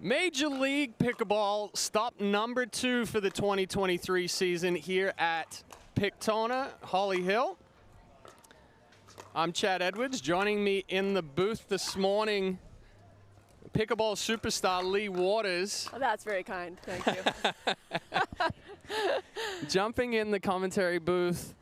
Major League Pickleball stop number 2 for the 2023 season here at Daytona, Holly Hill. I'm Chad Edwards. Joining me in the booth this morning, pickleball superstar Lee Waters. Oh, that's very kind. Thank you. Jumping in the commentary booth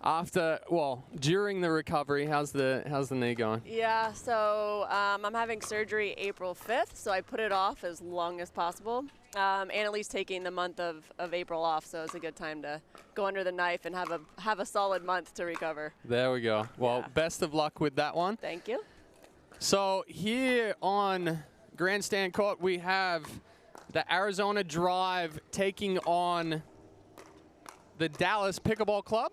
after, well, during the recovery. How's the knee going? Yeah, so I'm having surgery April 5th, so I put it off as long as possible. And at least taking the month of April off, so it's a good time to go under the knife and have a solid month to recover. There we go. Well, yeah. Best of luck with that one. Thank you. So here on Grandstand Court, we have the Arizona Drive taking on the Dallas Pickleball Club.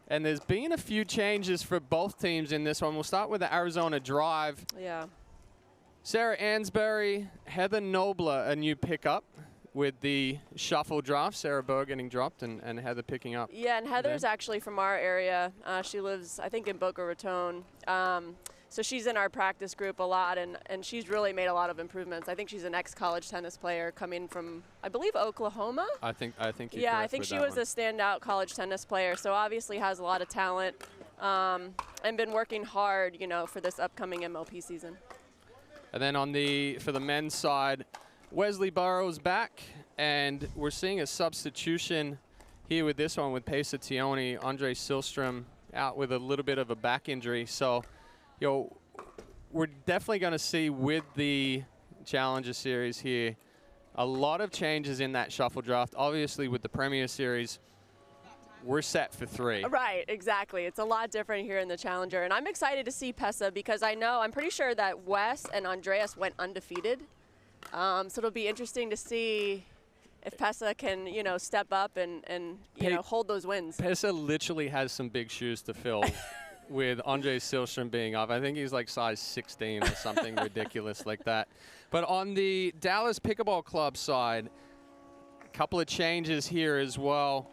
And there's been a few changes for both teams in this one. We'll start with the Arizona Drive. Yeah. Sarah Ansboury, Heather Nobler, a new pickup with the shuffle draft. Sarah Burr getting dropped and Heather picking up. Yeah, and Heather's actually from our area. She lives, I think, in Boca Raton. So she's in our practice group a lot, and she's really made a lot of improvements. I think she's an ex-college tennis player coming from, I believe, Oklahoma. I think. Yeah, I think she was a standout college tennis player. So obviously has a lot of talent, and been working hard, for this upcoming MLP season. And then for the men's side, Wesley Burrows back, and we're seeing a substitution here with this one with Pesa Tioni. Andreas Siljestrom out with a little bit of a back injury. So, we're definitely going to see with the Challenger Series here a lot of changes in that shuffle draft. Obviously, with the Premier Series, we're set for 3. Right, exactly. It's a lot different here in the Challenger. And I'm excited to see Pesa because I'm pretty sure that Wes and Andreas went undefeated. So it'll be interesting to see if Pesa can, step up and hold those wins. Pesa literally has some big shoes to fill. With Andreas Siljestrom being up. I think he's like size 16 or something ridiculous like that. But on the Dallas Pickleball Club side, a couple of changes here as well.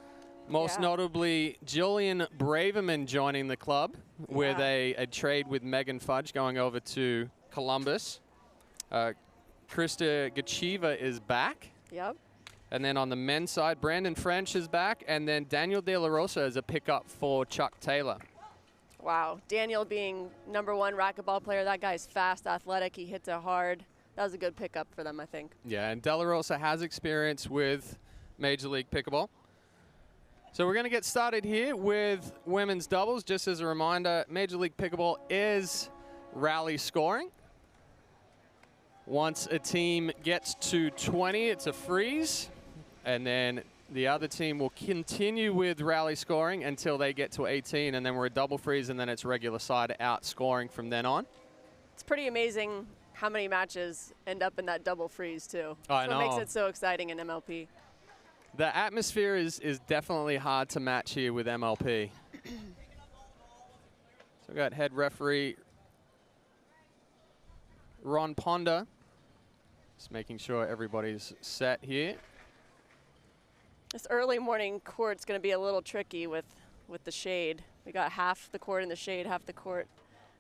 Most notably, Jillian Braverman joining the club with a trade with Megan Fudge going over to Columbus. Christa Gecheva is back. Yep. And then on the men's side, Brandon French is back. And then Daniel De La Rosa is a pickup for Chuck Taylor. Wow, Daniel being #1 racquetball player, that guy's fast, athletic, he hits it hard. That was a good pickup for them, I think. Yeah, and De La Rosa has experience with Major League Pickleball. So we're going to get started here with women's doubles. Just as a reminder, Major League Pickleball is rally scoring. Once a team gets to 20, it's a freeze, and then the other team will continue with rally scoring until they get to 18, and then we're a double freeze, and then it's regular side out scoring from then on. It's pretty amazing how many matches end up in that double freeze, too. I know. That's what makes it so exciting in MLP. The atmosphere is definitely hard to match here with MLP. So we've got head referee Ron Ponder. Just making sure everybody's set here. This early morning court's going to be a little tricky with the shade. We got half the court in the shade, half the court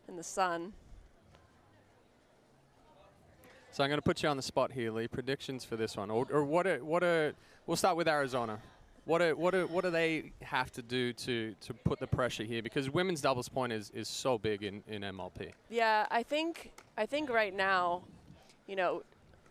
in the sun. So I'm going to put you on the spot here, Lee. Predictions for this one, or we'll start with Arizona. What do they have to do to put the pressure here? Because women's doubles point is so big in MLP. Yeah, I think right now,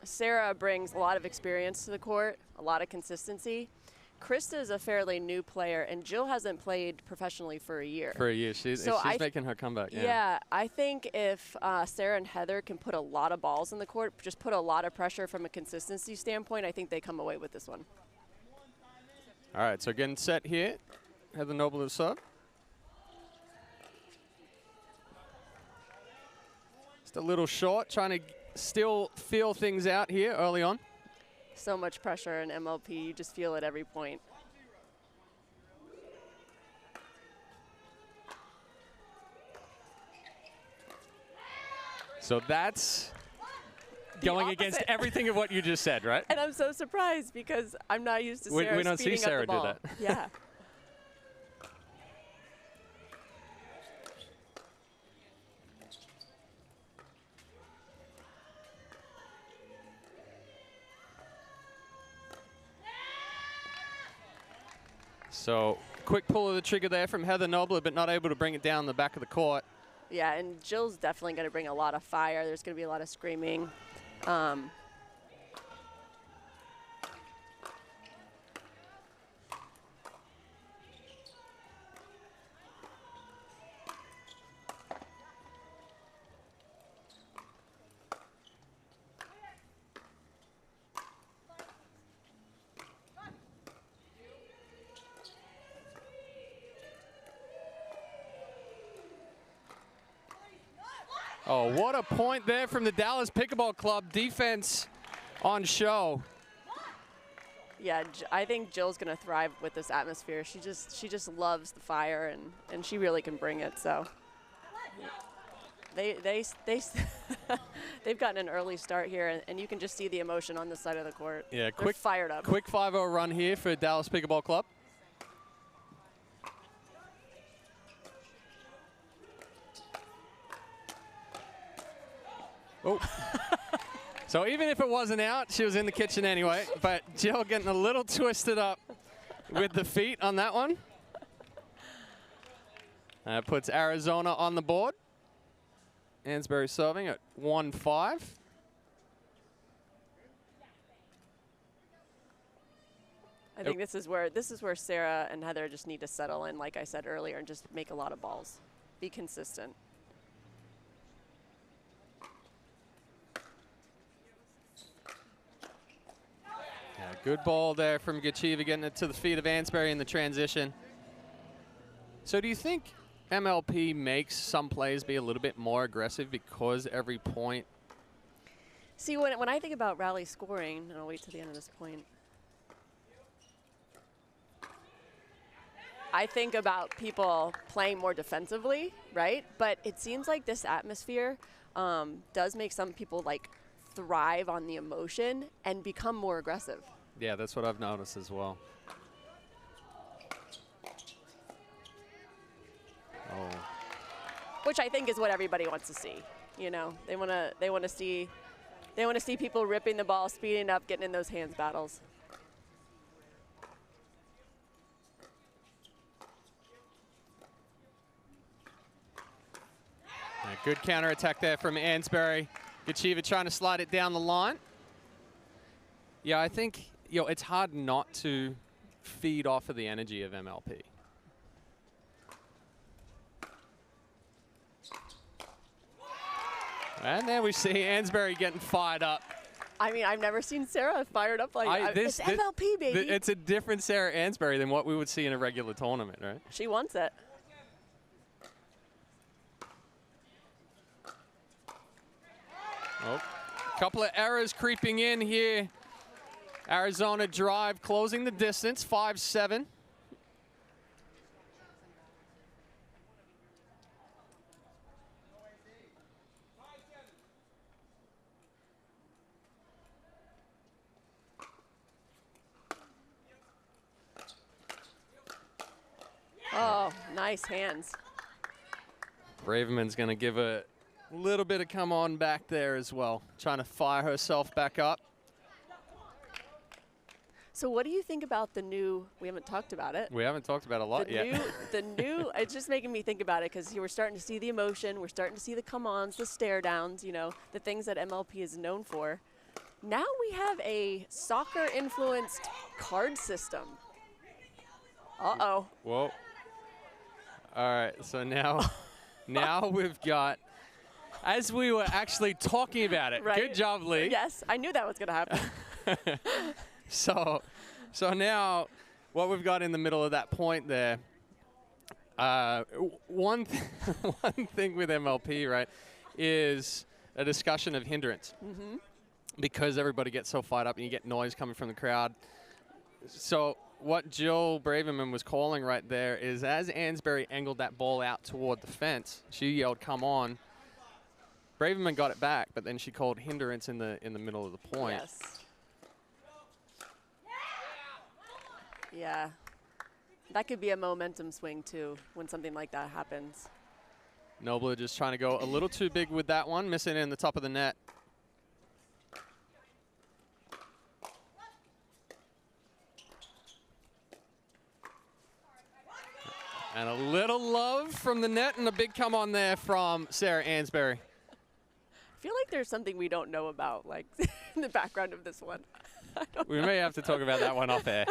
Sarah brings a lot of experience to the court, a lot of consistency. Christa is a fairly new player, and Jill hasn't played professionally for a year. She's making her comeback. Yeah, I think if Sarah and Heather can put a lot of balls in the court, just put a lot of pressure from a consistency standpoint, I think they come away with this one. All right, so getting set here. Heather Noble to sub. Just a little short, trying to still feel things out here early on. So much pressure in MLP, you just feel it every point. So that's going against everything of what you just said, right? And I'm so surprised because I'm not used to Sarah we don't see Sarah up the ball. do that. Yeah. So quick pull of the trigger there from Heather Nobler, but not able to bring it down the back of the court. Yeah, and Jill's definitely going to bring a lot of fire. There's going to be a lot of screaming. Oh, what a point there from the Dallas Pickleball Club. Defense on show. Yeah, I think Jill's going to thrive with this atmosphere. She just loves the fire, and she really can bring it. So they've gotten an early start here, and you can just see the emotion on this side of the court. Yeah, They're fired up. Quick 5-0 run here for Dallas Pickleball Club. Oh. So even if it wasn't out, she was in the kitchen anyway. But Jill getting a little twisted up with the feet on that one. That puts Arizona on the board. Ansboury serving at 1-5. I think this is where Sarah and Heather just need to settle in, like I said earlier, and just make a lot of balls. Be consistent. Good ball there from Gecheva, getting it to the feet of Ansboury in the transition. So do you think MLP makes some plays be a little bit more aggressive because every point? See, when I think about rally scoring, and I'll wait till the end of this point, I think about people playing more defensively, right? But it seems like this atmosphere does make some people like thrive on the emotion and become more aggressive. Yeah, that's what I've noticed as well. Oh. Which I think is what everybody wants to see. You know, they want to see people ripping the ball, speeding up, getting in those hands battles. Good counterattack there from Ansboury. Gecheva trying to slide it down the line. Yeah, I think it's hard not to feed off of the energy of MLP. And there we see Ansboury getting fired up. I mean, I've never seen Sarah fired up like that. It's MLP, baby. It's a different Sarah Ansboury than what we would see in a regular tournament, right? She wants it. Oh, couple of errors creeping in here. Arizona drive closing the distance, 5-7. Oh, nice hands. Braverman's going to give a little bit of come on back there as well, trying to fire herself back up. So what do you think about the new, we haven't talked about it. We haven't talked about a lot yet. It's just making me think about it because we're starting to see the emotion, we're starting to see the come-ons, the stare-downs, the things that MLP is known for. Now we have a soccer-influenced card system. Uh-oh. Whoa. All right, so now we've got, as we were actually talking about it. Right. Good job, Lee. Yes, I knew that was going to happen. So now what we've got in the middle of that point there, one thing with MLP, right, is a discussion of hindrance. Mm-hmm. Because everybody gets so fired up and you get noise coming from the crowd. So what Jill Braverman was calling right there is as Ansboury angled that ball out toward the fence, she yelled, "Come on." Braverman got it back, but then she called hindrance in the middle of the point. Yes. Yeah. That could be a momentum swing, too, when something like that happens. Nobler just trying to go a little too big with that one, missing it in the top of the net. And a little love from the net and a big come on there from Sarah Ansboury. I feel like there's something we don't know about, like, in the background of this one. We may have to talk about that one off air.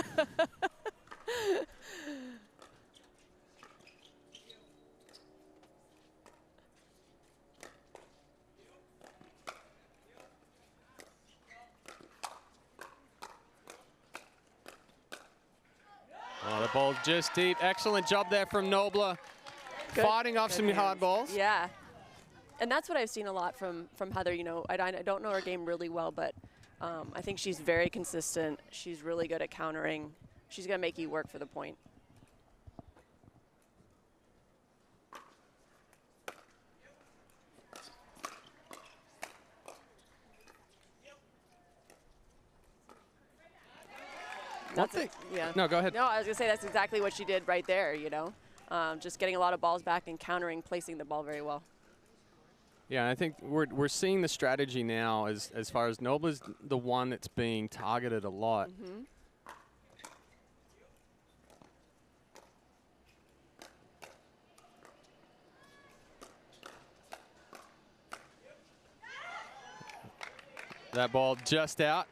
Oh, the ball just deep. Excellent job there from Nobler. Fighting off some hard balls. Yeah. And that's what I've seen a lot from Heather. You know, I don't know her game really well, but I think she's very consistent. She's really good at countering. She's going to make you work for the point. Yeah. No, go ahead. No, I was going to say that's exactly what she did right there, you know. Just getting a lot of balls back and countering, placing the ball very well. Yeah, I think we're seeing the strategy now as far as Nobler's the one that's being targeted a lot. Mm-hmm. That ball just out.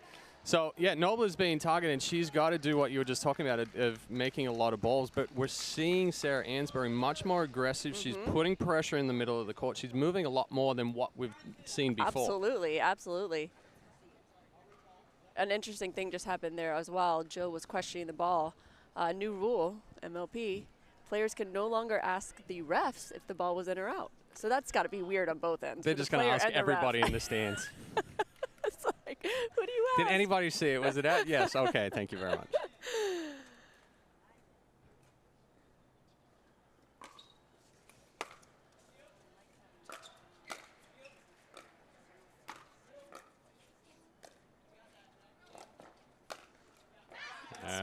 So, yeah, Nobler's being targeted, and she's got to do what you were just talking about of making a lot of balls. But we're seeing Sarah Ansboury much more aggressive. She's putting pressure in the middle of the court. She's moving a lot more than what we've seen before. Absolutely, absolutely. An interesting thing just happened there as well. Joe was questioning the ball. New rule, MLP, players can no longer ask the refs if the ball was in or out. So that's got to be weird on both ends. They're just going to ask everybody in the stands. It's like, who do you ask? Did anybody see it? Was it out? Yes. Okay. Thank you very much.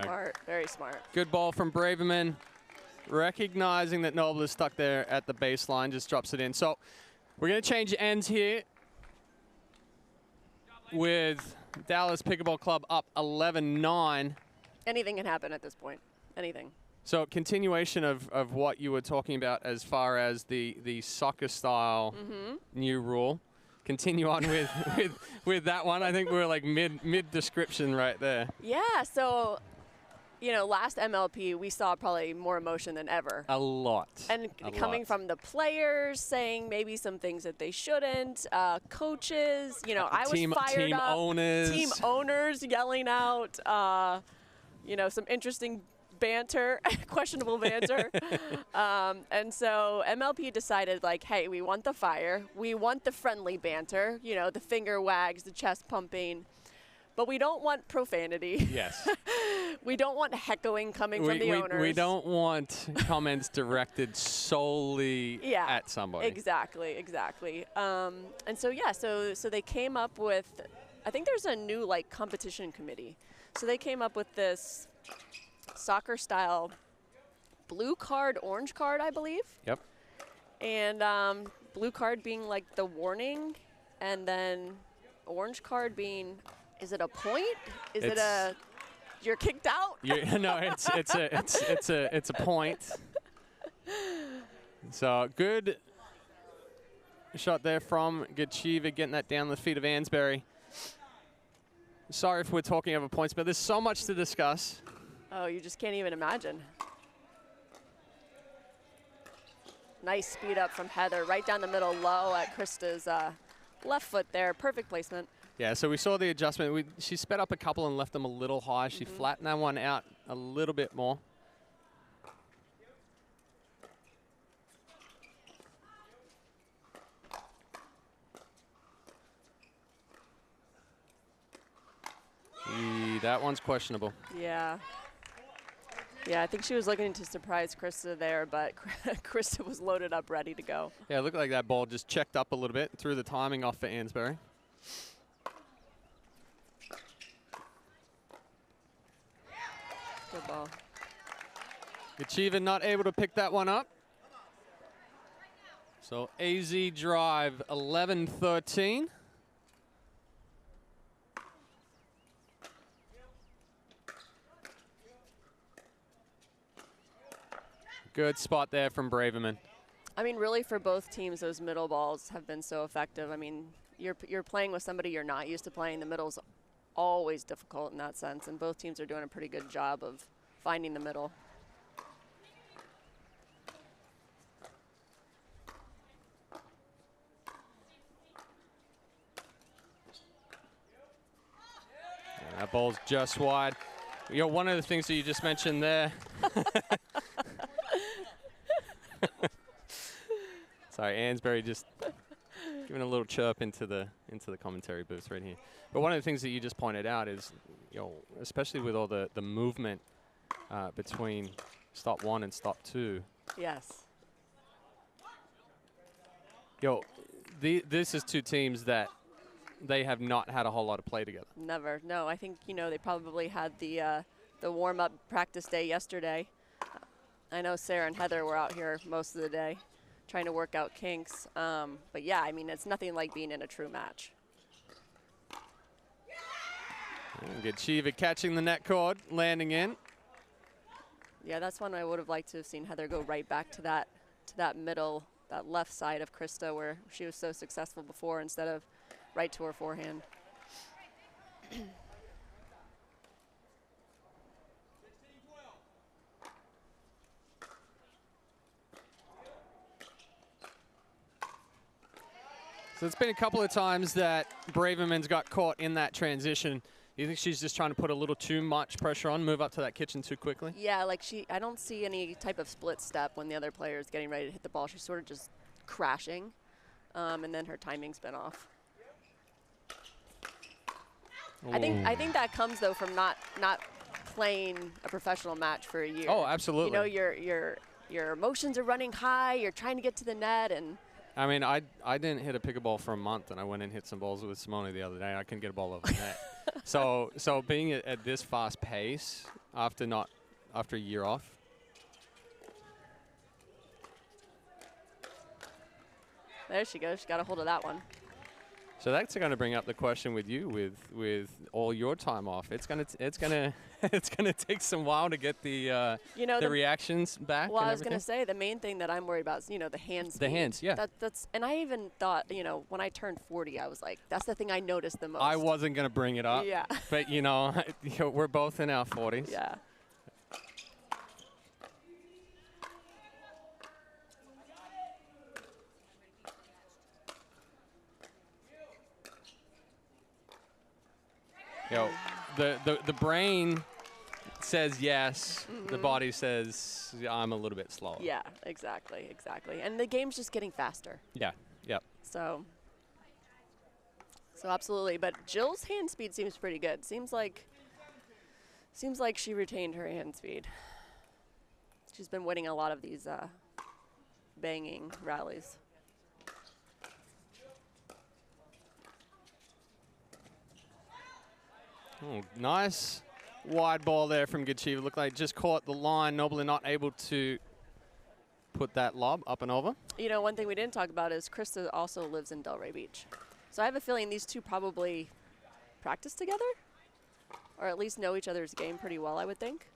Smart. Very smart. Good ball from Braverman. Recognizing that Nobler's stuck there at the baseline, just drops it in. So we're going to change ends here with Dallas Pickleball Club up 11-9. Anything can happen at this point. Anything. So continuation of what you were talking about as far as the soccer style new rule. Continue on with that one. I think we're like mid description right there. Yeah, so you know, last MLP we saw probably more emotion than ever. A lot. And coming from the players saying maybe some things that they shouldn't, coaches, you know, I was fired up. Team owners yelling out, you know, some interesting banter, questionable banter. And so MLP decided, like, hey, we want the fire. We want the friendly banter, you know, the finger wags, the chest pumping. But we don't want profanity. Yes. We don't want heckling coming from the owners. We don't want comments directed solely at somebody. Exactly, exactly. And so, yeah, so they came up with, I think there's a new, like, competition committee. So they came up with this soccer style blue card, orange card, I believe. Yep. And blue card being like the warning, and then orange card being, is it a point? Is it a you're kicked out? No, it's a point. So good shot there from Gecheva, getting that down the feet of Ansboury. Sorry if we're talking over points, but there's so much to discuss. Oh, you just can't even imagine. Nice speed up from Heather, right down the middle, low at Christa's left foot there. Perfect placement. Yeah, so we saw the adjustment. She sped up a couple and left them a little high. She flattened that one out a little bit more. That one's questionable. Yeah. Yeah, I think she was looking to surprise Christa there, but Christa was loaded up, ready to go. Yeah, it looked like that ball just checked up a little bit, threw the timing off for Ansboury. Good ball. Gecheva not able to pick that one up. So AZ drive 11-13. Good spot there from Braverman. I mean, really, for both teams, those middle balls have been so effective. I mean, you're playing with somebody you're not used to playing. The middle's always difficult in that sense, and both teams are doing a pretty good job of finding the middle. And that ball's just wide. You know, one of the things that you just mentioned there. Sorry, Ansboury just giving a little chirp into the commentary booth right here. But one of the things that you just pointed out is, you know, especially with all the movement between stop 1 and stop 2. Yes. Yo, this is two teams that they have not had a whole lot of play together. Never. No, I think, you know, they probably had the warm-up practice day yesterday. I know Sarah and Heather were out here most of the day trying to work out kinks. But yeah, I mean, it's nothing like being in a true match. Gecheva catching the net cord, landing in. Yeah, that's one I would have liked to have seen Heather go right back to that middle, that left side of Christa where she was so successful before instead of right to her forehand. So it's been a couple of times that Braverman's got caught in that transition. You think she's just trying to put a little too much pressure on, move up to that kitchen too quickly? Yeah, like I don't see any type of split step when the other player is getting ready to hit the ball. She's sort of just crashing, and then her timing's been off. I think that comes though from not playing a professional match for a year. Oh, absolutely. You know, your emotions are running high. You're trying to get to the net, and I mean, I didn't hit a pickleball for a month, and I went and hit some balls with Simone the other day. I couldn't get a ball over the net. So being at this fast pace after a year off. There she goes. She got a hold of that one. So that's going to bring up the question with you, with all your time off. It's gonna take some while to get the reactions back. Well, I was going to say the main thing that I'm worried about is the hands. The hands, yeah. That's and I even thought when I turned 40, I was like, that's the thing I noticed the most. I wasn't going to bring it up. Yeah. But we're both in our 40s. Yeah. The brain says yes. The body says I'm a little bit slower. Yeah, exactly. And the game's just getting faster. Yeah, yep. So absolutely. But Jill's hand speed seems pretty good. Seems like she retained her hand speed. She's been winning a lot of these banging rallies. Oh, nice wide ball there from Gecheva. Looked like just caught the line. Nobly not able to put that lob up and over. One thing we didn't talk about is Christa also lives in Delray Beach. So I have a feeling these two probably practice together, or at least know each other's game pretty well, I would think.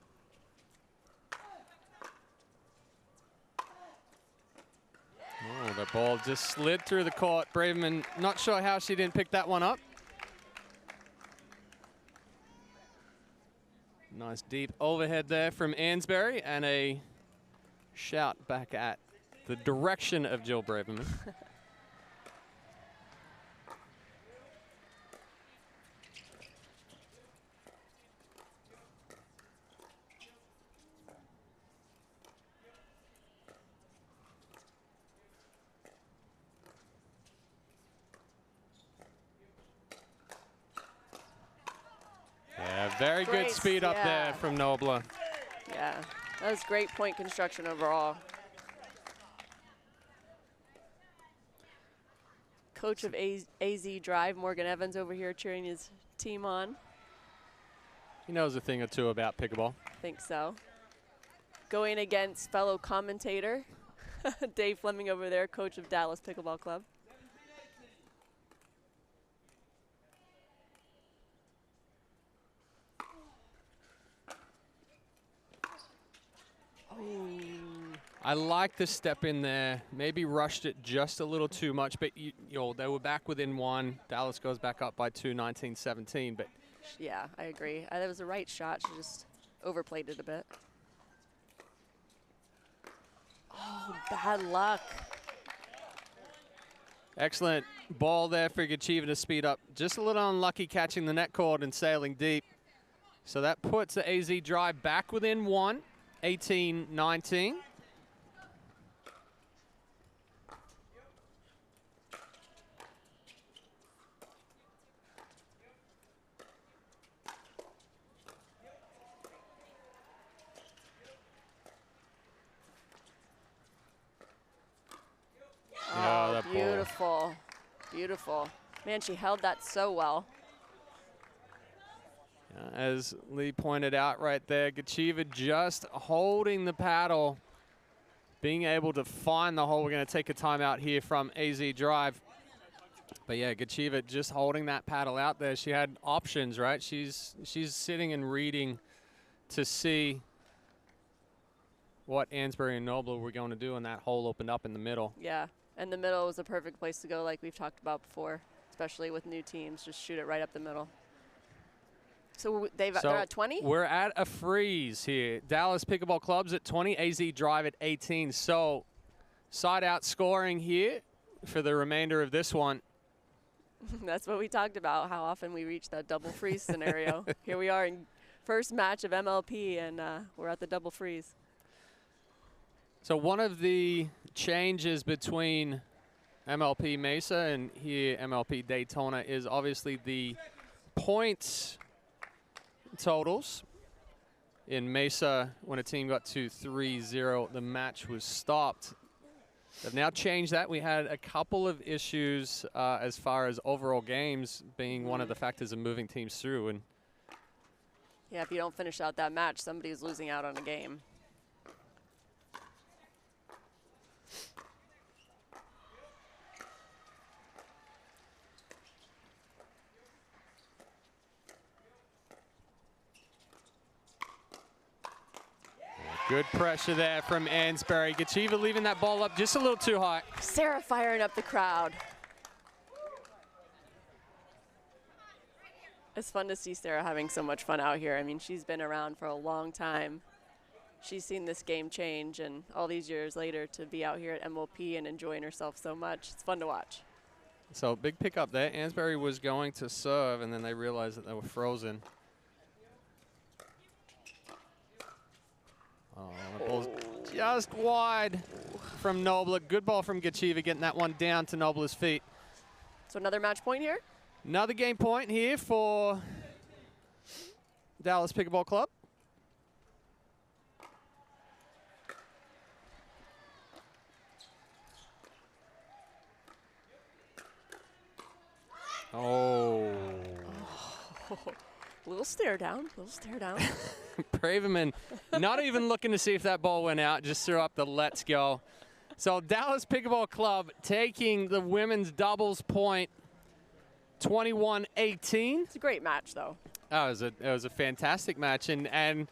Oh, the ball just slid through the court. Braverman, not sure how she didn't pick that one up. Nice deep overhead there from Ansboury, and a shout back at the direction of Jill Braverman. Very good speed up there from Nobla. Yeah, that was great point construction overall. Coach of AZ Drive, Morgan Evans over here cheering his team on. He knows a thing or two about pickleball. I think so. Going against fellow commentator, Dave Fleming over there, coach of Dallas Pickleball Club. I like the step in there. Maybe rushed it just a little too much, but you know, they were back within 1. Dallas goes back up by 2, 19-17. But yeah, I agree. That was the right shot. She just overplayed it a bit. Oh, bad luck. Excellent ball there for Gecheva to speed up. Just a little unlucky catching the net cord and sailing deep. So that puts the AZ drive back within 1, 18-19. Oh, beautiful. Beautiful. Man, she held that so well. As Lee pointed out right there, Gecheva just holding the paddle, being able to find the hole. We're going to take a timeout here from AZ Drive. But yeah, Gecheva just holding that paddle out there. She had options, right? She's sitting and reading to see what Ansboury and Noble were going to do, and that hole opened up in the middle. Yeah, and the middle was a perfect place to go, like we've talked about before, especially with new teams. Just shoot it right up the middle. So they're at 20? We're at a freeze here. Dallas Pickleball Club's at 20, AZ Drive at 18. So side out scoring here for the remainder of this one. That's what we talked about, how often we reach that double freeze scenario. Here we are in first match of MLP, and we're at the double freeze. So one of the changes between MLP Mesa and here MLP Daytona is obviously the points totals. In Mesa, when a team got to 3-0, the match was stopped. They've now changed that. We had a couple of issues as far as overall games being one of the factors of moving teams through. And yeah, if you don't finish out that match, somebody's losing out on a game. Good pressure there from Ansboury. Gecheva leaving that ball up just a little too high. Sarah firing up the crowd. It's fun to see Sarah having so much fun out here. I mean, she's been around for a long time. She's seen this game change, and all these years later to be out here at MLP and enjoying herself so much. It's fun to watch. So big pickup there. Ansboury was going to serve, and then they realized that they were frozen. Oh, the ball's just wide from Nobler. Good ball from Gecheva, getting that one down to Nobler's feet. So another match point here? Another game point here for Dallas Pickleball Club. Oh. Little stare down, little stare down. Braverman not even looking to see if that ball went out, just threw up the let's go. So Dallas Pickleball Club taking the women's doubles point, 21-18. It's a great match, though. Oh, it was a fantastic match, and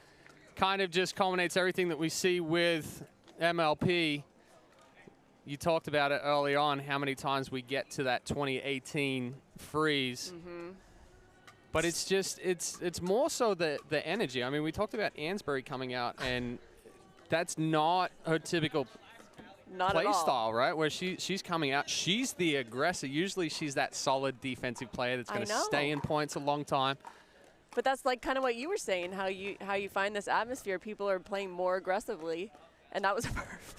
kind of just culminates everything that we see with MLP. You talked about it early on, how many times we get to that 2018 freeze. Mm-hmm. But it's just, it's more so the energy. I mean, we talked about Ansboury coming out, and that's not her typical play style, right? Where she's coming out, she's the aggressor. Usually she's that solid defensive player that's going to stay in points a long time. But that's like kind of what you were saying, how you find this atmosphere. People are playing more aggressively. And that was a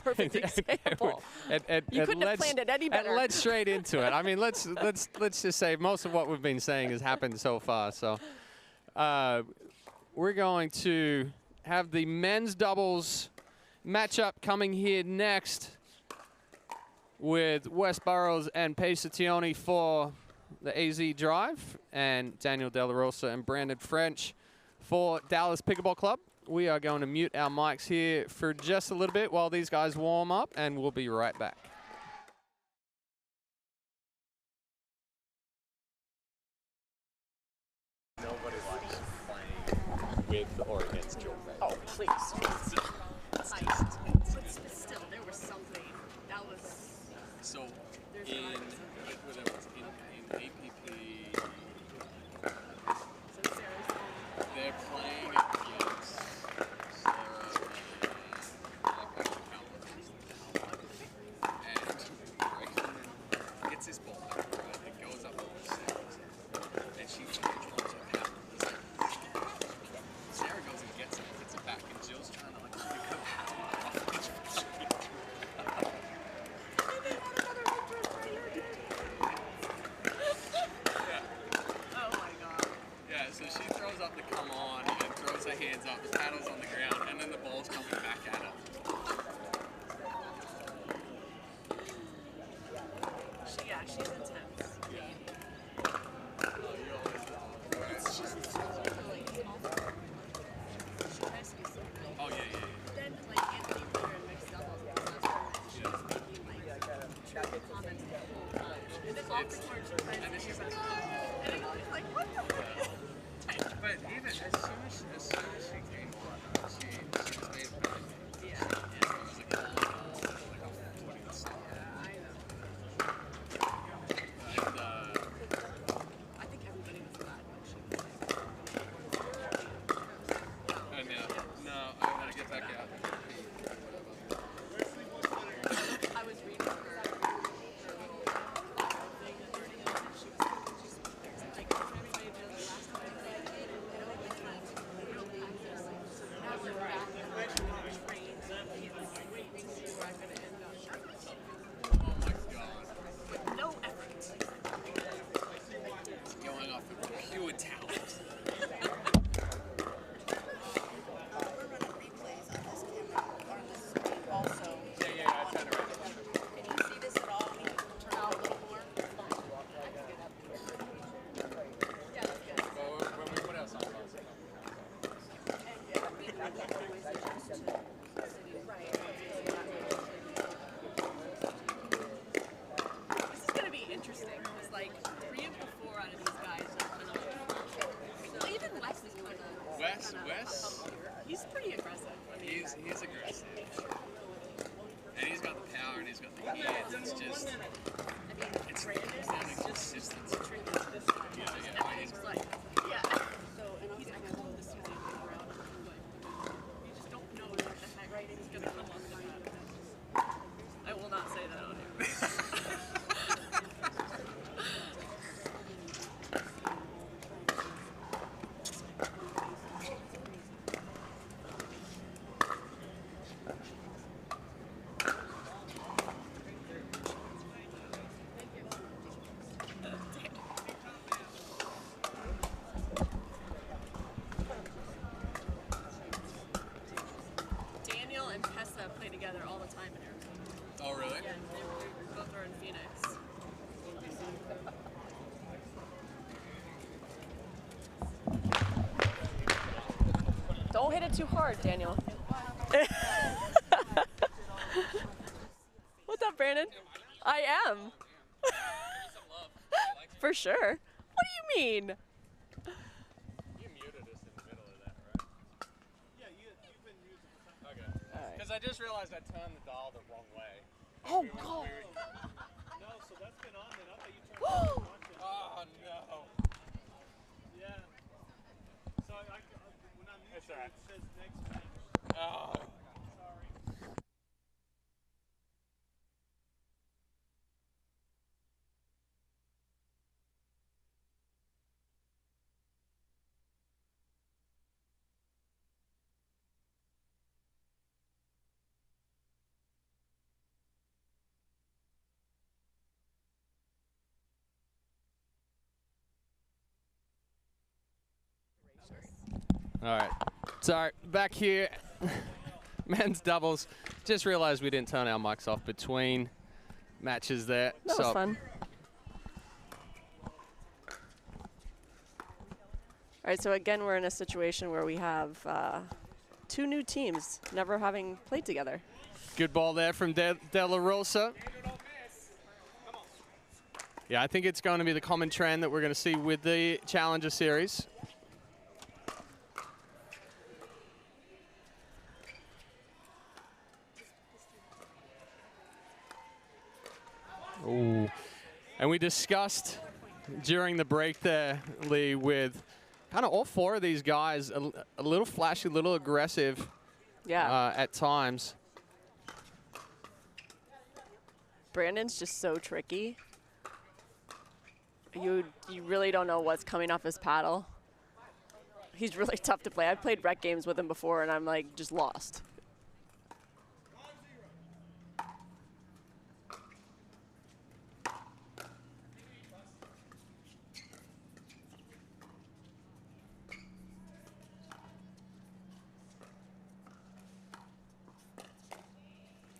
perfect example. You couldn't have planned it any better. It led straight into it. I mean, let's just say most of what we've been saying has happened so far. So we're going to have the men's doubles matchup coming here next with Wes Burrows and Paisationi for the AZ Drive, and Daniel De La Rosa and Brandon French for Dallas Pickleball Club. We are going to mute our mics here for just a little bit while these guys warm up, and we'll be right back. Nobody likes playing with or against your friends. Oh, please. It's just, So in whether it was in APP, they're playing against Sarah and Braverman gets this ball back, right? It goes up over the stairs, and she fucking throws it out. Sarah goes and gets it back, and Jill's trying to like pick her paddle off each other. So she throws up the come on and throws her hands up, the paddle's on the ground, and then the ball's coming back at her. She's intense. Yeah. Oh, yeah, yeah. Then, like, Anthony put her in mixed doubles, she was making, like, comments the whole time. And then off the court, she's like, and he's like, what the fuck? But even as soon as she came on, she was made a better game. Yeah. It was like a like a 20 stop. Yeah, I know. And, I think everybody was glad when she played. no, I gotta get back out. I was reading her little thing and learning it, and she was like, everybody does the last time I played, they don't like that. They don't practice. So now we're back and we're trained. I can't wait to see where I'm going to end up. Oh my god. With no effort. It's going off of pure talent. We're running replays on this camera, or on this screen also. Yeah, I tried to write it. Can you see this at all? Can you turn out a little more? Yeah, that's good. What else on? This is going to be interesting because, like, 3 of the 4 out of these guys are kind of like, well, even Wes is kind of. Wes? He's pretty aggressive. I mean, He's aggressive. And he's got the power and he's got the hands. It's just, it's down to consistency. he's like, yeah. He's actually this is around. You just don't know what the heck is going to come off the bat. I will not say that on air. Daniel and Tessa play together all the time in Arizona. Oh, really? Yeah, they both are in Phoenix. Don't hit it too hard, Daniel. What's up, Brandon? I am. For sure. What do you mean? You muted us in the middle of that, right? Yeah, you've been muted. Okay. Because I just realized I turned the dial the wrong way. Oh, God. No, so that's been on then. I thought you turned it on. Oh, no. Yeah. So when I mute It's you, all right. it says next match. Oh. Sorry. All right. Sorry, back here. Men's doubles. Just realized we didn't turn our mics off between matches there. That was fun. All right, so again, we're in a situation where we have 2 new teams never having played together. Good ball there from De La Rosa. Yeah, I think it's going to be the common trend that we're going to see with the Challenger Series. And we discussed during the break there, Lee, with kind of all 4 of these guys, a little flashy, a little aggressive at times. Brandon's just so tricky. You really don't know what's coming off his paddle. He's really tough to play. I've played rec games with him before, and I'm like just lost.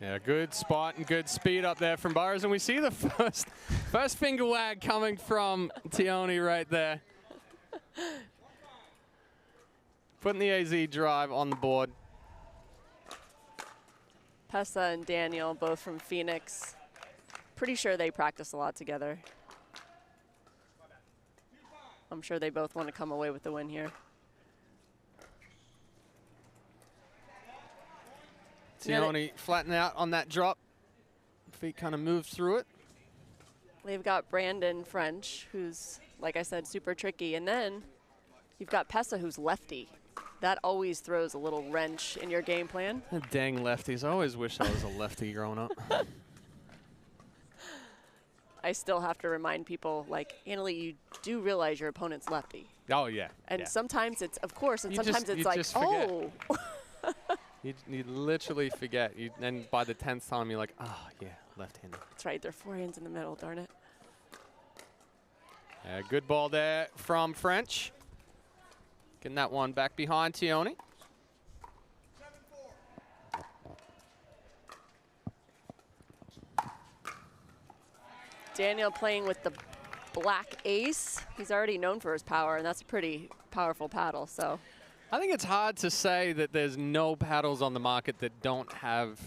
Yeah, good spot and good speed up there from Burrows. And we see the first finger wag coming from Tioni right there. Putting the AZ drive on the board. Pessa and Daniel, both from Phoenix. Pretty sure they practice a lot together. I'm sure they both want to come away with the win here. Tioni flatten out on that drop. Feet kind of move through it. They've got Brandon French, who's, like I said, super tricky. And then you've got Pessa, who's lefty. That always throws a little wrench in your game plan. Dang lefties. I always wish I was a lefty growing up. I still have to remind people, like, Annalie, you do realize your opponent's lefty. Oh, yeah. And sometimes it's, of course, and sometimes it's you like, just forget. oh. You literally forget. And by the 10th time, you're like, oh, yeah, left-handed. That's right. There are 4 hands in the middle, darn it. Good ball there from French. Getting that one back behind Tioni. Daniel playing with the black ace. He's already known for his power, and that's a pretty powerful paddle. So I think it's hard to say that there's no paddles on the market that don't have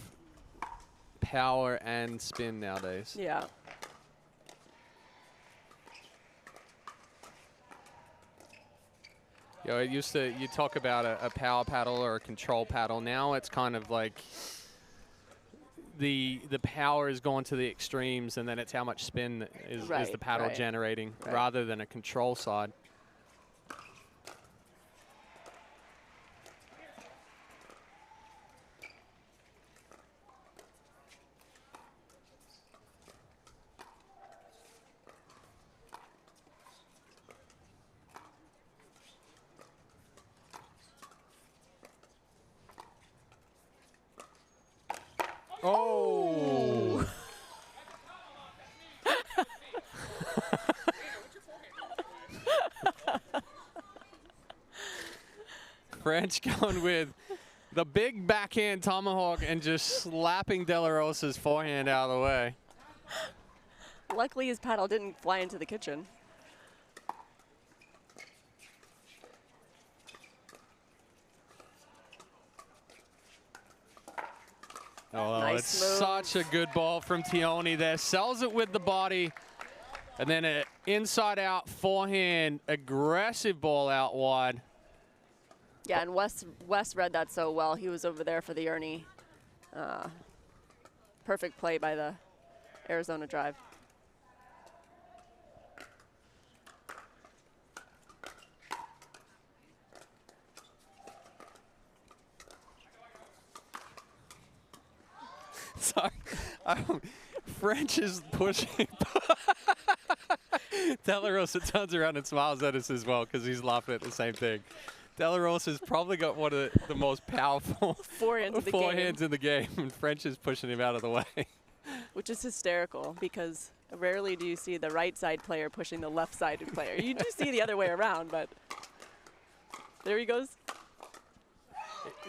power and spin nowadays. yeah. You know, you talk about a power paddle or a control paddle. Now it's kind of like the power is going to the extremes, and then it's how much spin is the paddle generating rather than a control side. Oh! French going with the big backhand tomahawk and just slapping De La Rosa's forehand out of the way. Luckily, his paddle didn't fly into the kitchen. Oh, nice it's move. such a good ball from Tioni there. Sells it with the body. And then an inside-out forehand, aggressive ball out wide. Yeah, and Wes read that so well. He was over there for the Ernie. Perfect play by the Arizona drive. Sorry. French is pushing. De La Rosa turns around and smiles at us as well because he's laughing at the same thing. De La Rosa's probably got one of the most powerful forehands in the game, and French is pushing him out of the way. Which is hysterical because rarely do you see the right side player pushing the left sided player. You do see the other way around, but there he goes.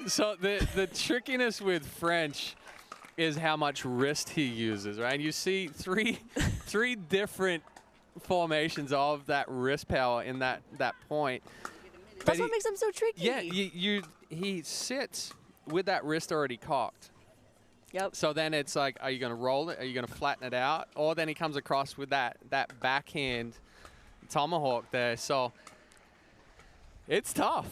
So the trickiness with French is how much wrist he uses, right? You see three different formations of that wrist power in that point. That's what makes him so tricky. Yeah, he sits with that wrist already cocked. Yep. So then it's like, are you going to roll it? Are you going to flatten it out? Or then he comes across with that backhand tomahawk there. So it's tough.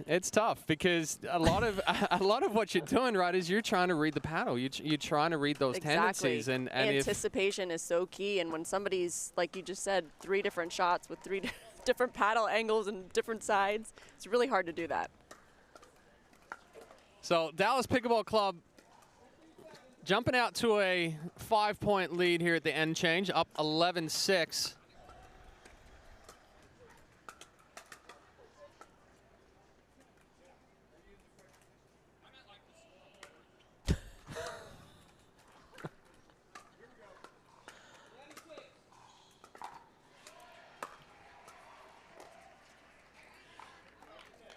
It's tough because a lot of what you're doing, right, is you're trying to read the paddle. You're trying to read those tendencies, and anticipation is so key. And when somebody's, like you just said, 3 different shots with 3 different paddle angles and different sides, it's really hard to do that. So Dallas Pickleball Club jumping out to a 5-point lead here at the end change, up 11-6.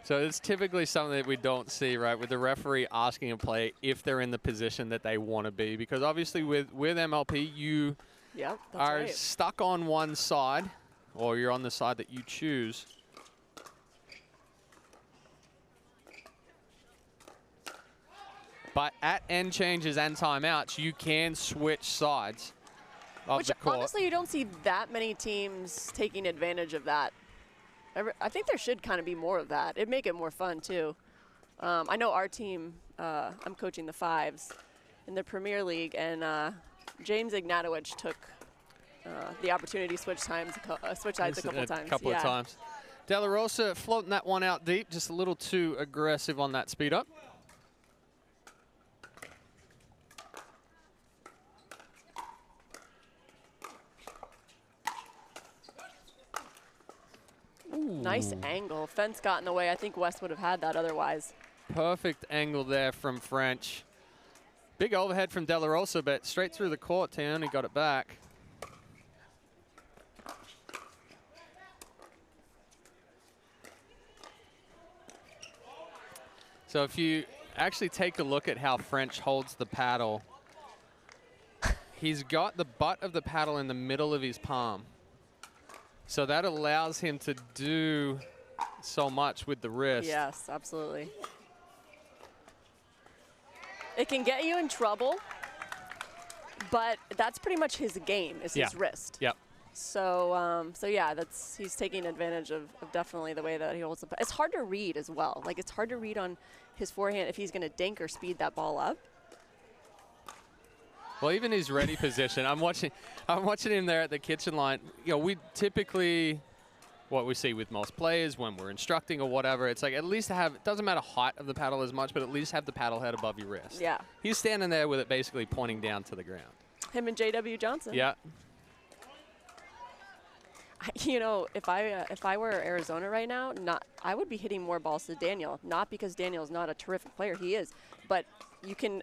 So it's typically something that we don't see, right, with the referee asking a play if they're in the position that they want to be. Because obviously with MLP, you are stuck on one side, or you're on the side that you choose. But at end changes and timeouts, you can switch sides of the court. Honestly, you don't see that many teams taking advantage of that. I think there should kind of be more of that. It'd make it more fun, too. I know our team, I'm coaching the 5s in the Premier League, and James Ignatowicz took the opportunity to switch sides a couple of times. De La Rosa floating that one out deep, just a little too aggressive on that speed up. Ooh. Nice angle. Fence got in the way. I think West would have had that otherwise. Perfect angle there from French. Big overhead from De La Rosa, but straight through the court. Tioni got it back. So if you actually take a look at how French holds the paddle, he's got the butt of the paddle in the middle of his palm. So that allows him to do so much with the wrist. Yes, absolutely. It can get you in trouble, but that's pretty much his game, is his wrist. Yep. So, yeah, he's taking advantage of definitely the way that he holds the paddle. It's hard to read as well. Like, it's hard to read on his forehand if he's going to dink or speed that ball up. Well, even his ready position, I'm watching him there at the kitchen line. You know, we typically, what we see with most players when we're instructing or whatever, it's like at least have, it doesn't matter height of the paddle as much, but at least have the paddle head above your wrist. Yeah. He's standing there with it basically pointing down to the ground. Him and J.W. Johnson. Yeah. You know, if I were Arizona right now, I would be hitting more balls to Daniel. Not because Daniel's not a terrific player, he is, but you can.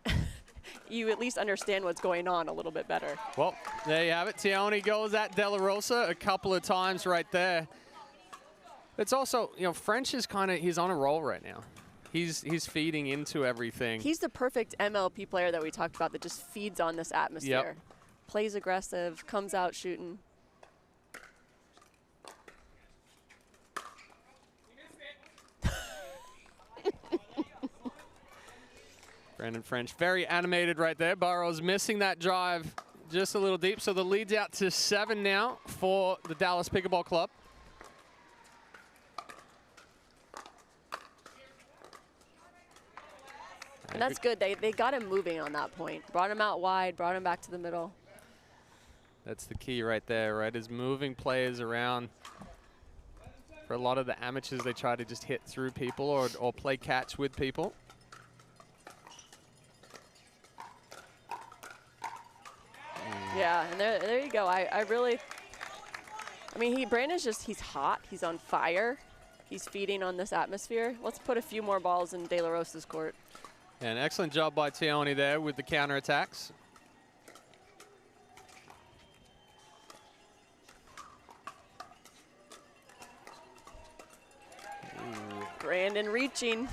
You at least understand what's going on a little bit better. Well, there you have it. Tioni goes at De La Rosa a couple of times right there. It's also, you know, French is he's on a roll right now. He's feeding into everything. He's the perfect MLP player that we talked about that just feeds on this atmosphere. Yep. Plays aggressive, comes out shooting. Brandon French very animated right there. Burrows missing that drive just a little deep. So the lead's out to 7 now for the Dallas Pickleball Club. And that's good. They got him moving on that point. Brought him out wide, brought him back to the middle. That's the key right there, right, is moving players around. For a lot of the amateurs, they try to just hit through people or play catch with people. Yeah, and there you go. I mean, Brandon's he's hot. He's on fire. He's feeding on this atmosphere. Let's put a few more balls in De La Rosa's court. And excellent job by Tioni there with the counterattacks. Brandon reaching,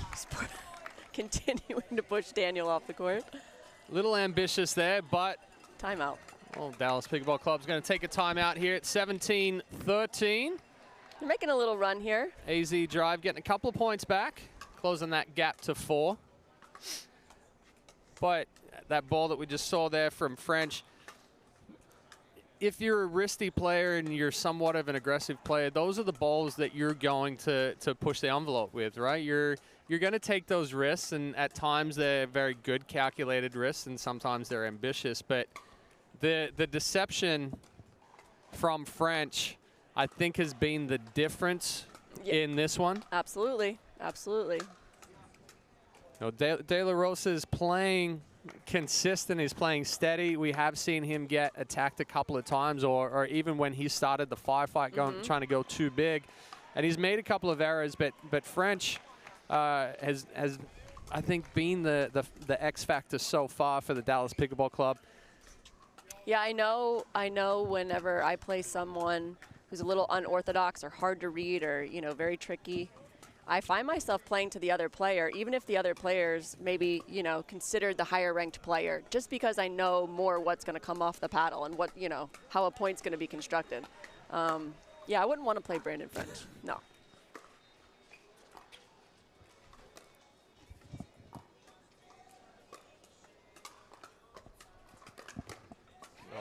continuing to push Daniel off the court. Little ambitious there, but timeout. Well, Dallas Pickleball Club's going to take a timeout here at 17-13. They're making a little run here. AZ Drive getting a couple of points back, closing that gap to 4. But that ball that we just saw there from French, if you're a wristy player and you're somewhat of an aggressive player, those are the balls that you're going to push the envelope with, right? You're going to take those risks, and at times they're very good calculated risks, and sometimes they're ambitious. But the deception from French, I think, has been the difference in this one. Absolutely, absolutely. De La Rosa is playing consistent. He's playing steady. We have seen him get attacked a couple of times, or even when he started the firefight, trying to go too big, and he's made a couple of errors. But French has I think been the X factor so far for the Dallas Pickleball Club. Yeah, I know. Whenever I play someone who's a little unorthodox or hard to read or very tricky, I find myself playing to the other player, even if the other player's maybe, considered the higher ranked player, just because I know more what's going to come off the paddle and what, how a point's going to be constructed. Yeah, I wouldn't want to play Brandon French. No.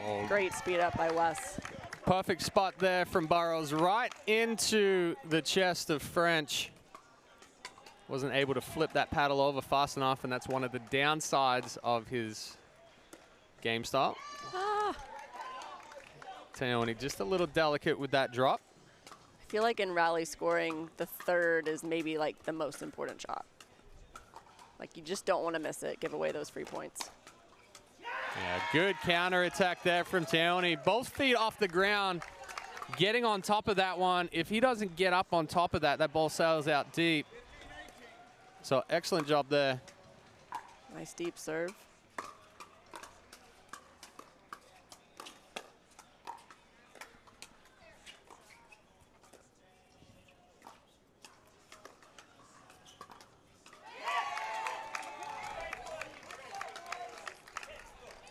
Oh. Great speed up by Wes. Perfect spot there from Burrows, right into the chest of French. Wasn't able to flip that paddle over fast enough, and that's one of the downsides of his game style. Teone just a little delicate with that drop. I feel like in rally scoring, the third is maybe like the most important shot. Like you just don't want to miss it, give away those free points. Yeah, good counter attack there from Teone. Both feet off the ground, getting on top of that one. If he doesn't get up on top of that, that ball sails out deep. So excellent job there. Nice deep serve.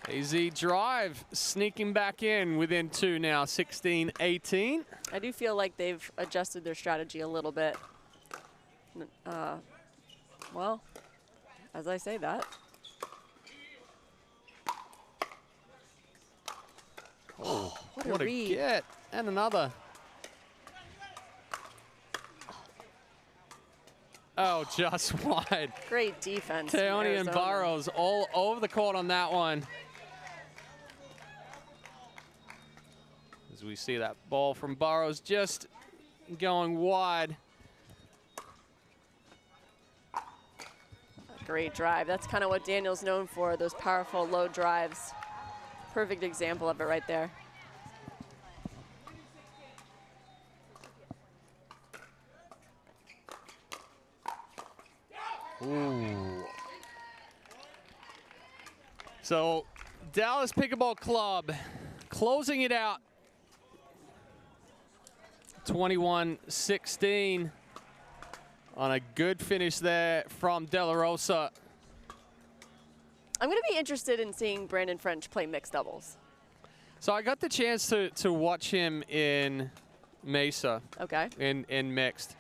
Easy drive, sneaking back in within two now, 16-18. I do feel like they've adjusted their strategy a little bit. Well, as I say that. Oh, what a read. Get. And another. Oh, just wide. Great defense. Teone and Burrows all over the court on that one. As we see that ball from Burrows just going wide. Great drive. That's kind of what Daniel's known for, those powerful low drives. Perfect example of it right there. Ooh. So Dallas Pickleball Club closing it out 21-16 on a good finish there from De La Rosa. I'm going to be interested in seeing Brandon French play mixed doubles. So I got the chance to watch him in Mesa. Okay. In mixed.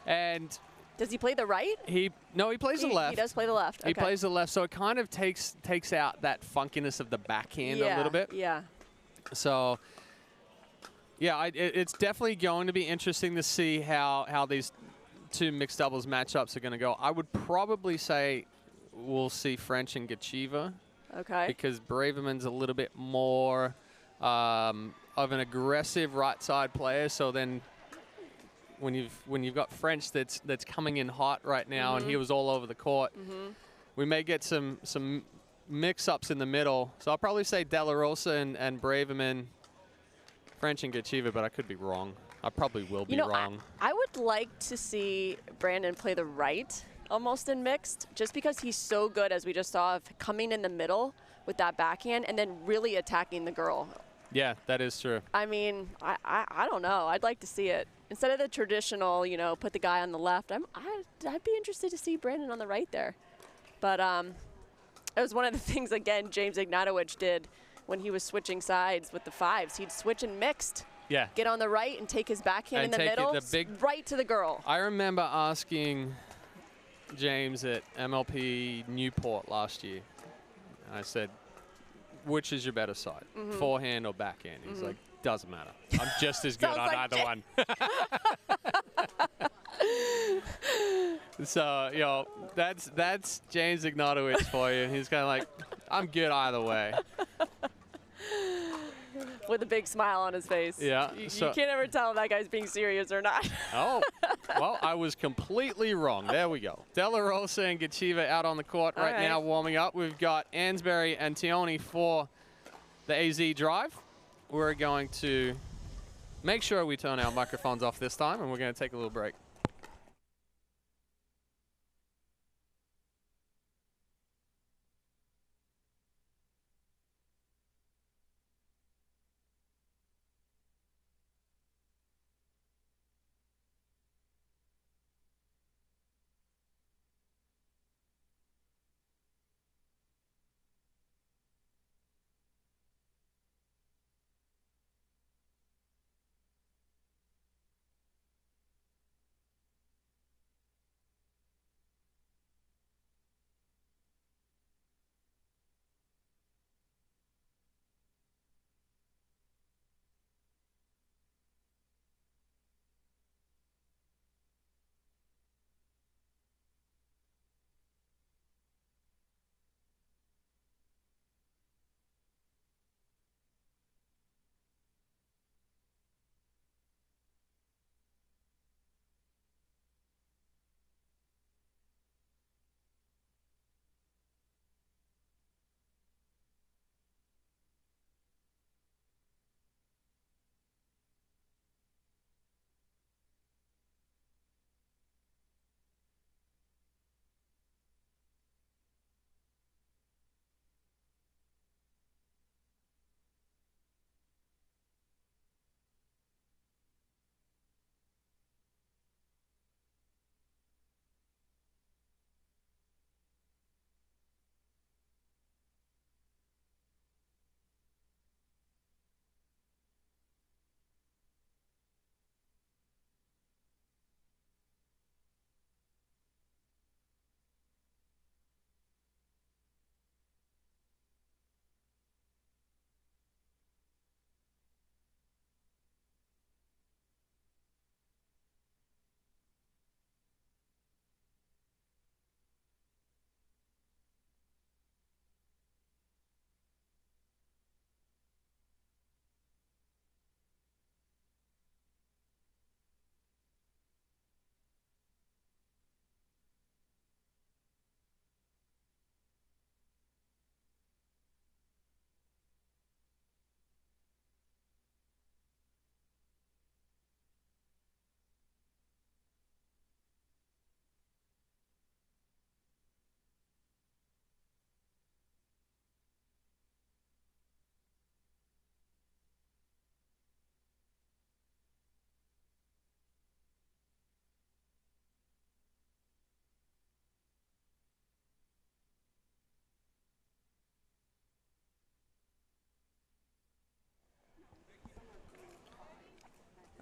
And does he play the right? He plays the left. He does play the left. Okay. He plays the left, so it kind of takes out that funkiness of the backhand a little bit. Yeah. So, yeah, it's definitely going to be interesting to see how these two mixed doubles matchups are going to go. I would probably say we'll see French and Gecheva. Okay. Because Braverman's a little bit more of an aggressive right side player. So then, when you've got French that's coming in hot right now, and he was all over the court, we may get some mix-ups in the middle. So I'll probably say De La Rosa and Braverman, French and Gecheva, but I could be wrong. I probably will be wrong. I would like to see Brandon play the right almost in mixed, just because he's so good, as we just saw, of coming in the middle with that backhand and then really attacking the girl. Yeah, that is true. I mean, I don't know. I'd like to see it. Instead of the traditional, put the guy on the left, I'd be interested to see Brandon on the right there. But it was one of the things, again, James Ignatowicz did when he was switching sides with the fives. He'd switch in mixed. Yeah. Get on the right and take his backhand in the middle, right to the girl. I remember asking James at MLP Newport last year. I said, which is your better side, forehand or backhand? He's like, doesn't matter. I'm just as good Sounds on like either one. So, you know, that's James Ignatowicz for you. He's kind of like, I'm good either way. With a big smile on his face. Yeah. You So, can't ever tell if that guy's being serious or not. oh, well, I was completely wrong. There we go. Della Rosa and Gecheva out on the court right now warming up. We've got Ansboury and Tioni for the AZ drive. We're going to make sure we turn our microphones off this time, and we're going to take a little break.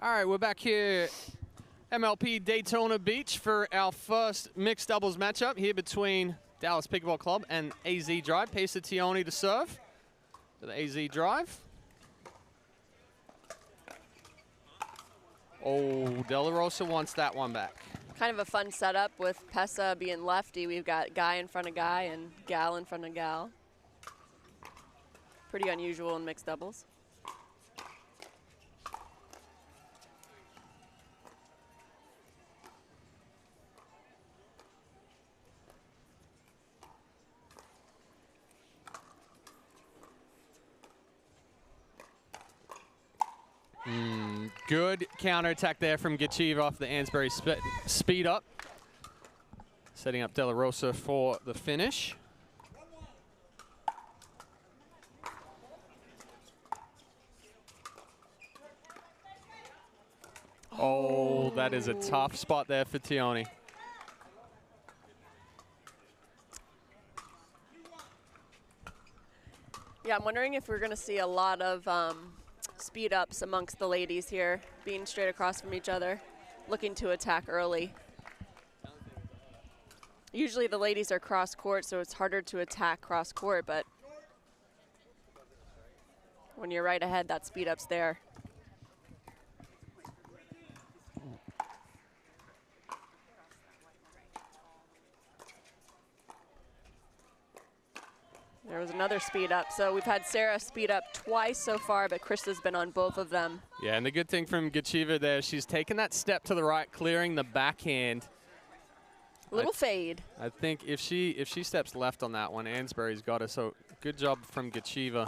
All right, we're back here, MLP Daytona Beach, for our first mixed doubles matchup here between Dallas Pickleball Club and AZ Drive. Pesa Tioni to serve to the AZ Drive. Oh, Della Rosa wants that one back. Kind of a fun setup with Pesa being lefty. We've got guy in front of guy and gal in front of gal. Pretty unusual in mixed doubles. Good counterattack there from Gecheva off the Ansboury speed up. Setting up Della Rosa for the finish. Oh, that is a tough spot there for Tioni. Yeah, I'm wondering if we're going to see a lot of speed ups amongst the ladies here, being straight across from each other, looking to attack early. Usually the ladies are cross court, so it's harder to attack cross court, but When you're right ahead, that speed up's there. There was another speed up. So we've had Sarah speed up twice so far, but Christa's been on both of them. Yeah, and the good thing from Gecheva there, she's taken that step to the right, clearing the backhand. Little fade. I think if she steps left on that one, Ansbury's got her. So good job from Gecheva.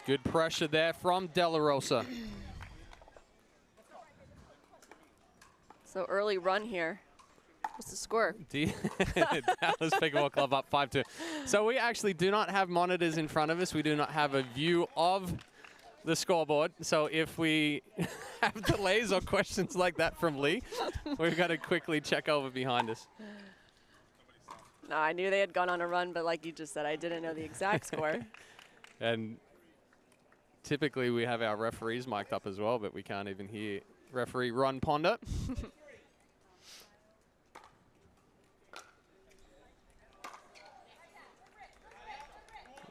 Good pressure there from De La Rosa. So early run here. What's the score? Dallas Pickleball Club up 5-2. So we actually do not have monitors in front of us. We do not have a view of the scoreboard. So if we have delays or questions like that from Lee, we've got to quickly check over behind us. No, I knew they had gone on a run, but like you just said, I didn't know the exact score. And typically we have our referees mic'd up as well, but we can't even hear referee Ron Ponder.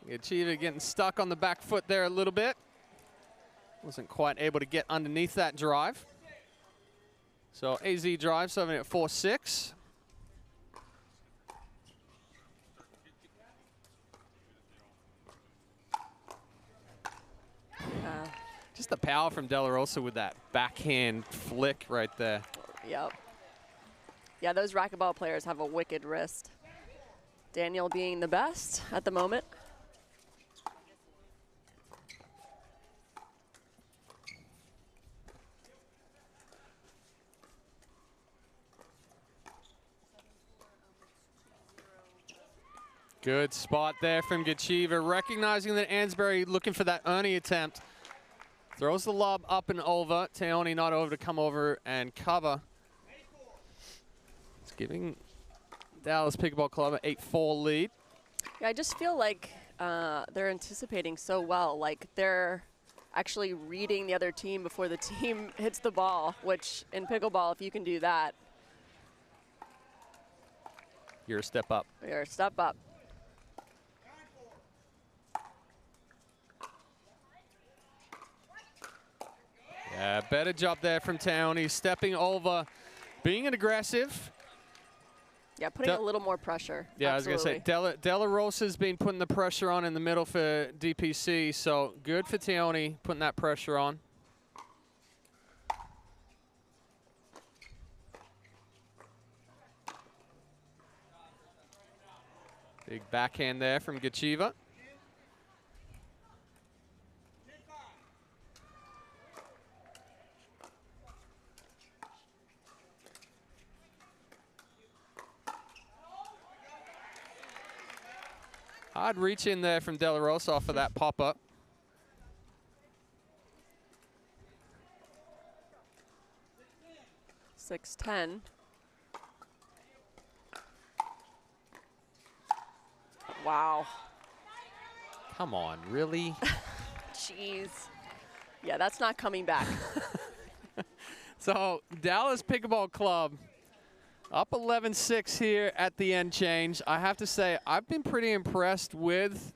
Gecheva getting stuck on the back foot there a little bit. Wasn't quite able to get underneath that drive. So AZ drive serving at 4-6. Just the power from De La Rosa with that backhand flick right there. Yep. Yeah, those racquetball players have a wicked wrist. Daniel being the best at the moment. Good spot there from Gecheva, recognizing that Ansboury looking for that Ernie attempt. Throws the lob up and over. Teoni not over to come over and cover. It's giving Dallas Pickleball Club an 8-4 lead. Yeah, I just feel like they're anticipating so well. Like they're actually reading the other team before the team hits the ball, which in pickleball, if you can do that, You're a step up. you're a step up. Yeah, better job there from Teoni, stepping over, being aggressive. Yeah, putting a little more pressure. Yeah, Absolutely. I was going to say, De La Rosa's been putting the pressure on in the middle for DPC, so good for Teoni putting that pressure on. Big backhand there from Gecheva. Hard reach in there from De La Rosa off of that pop-up. .610. Wow. Come on, really? Jeez. Yeah, that's not coming back. So Dallas Pickleball Club up 11-6 here at the end change. I have to say, I've been pretty impressed with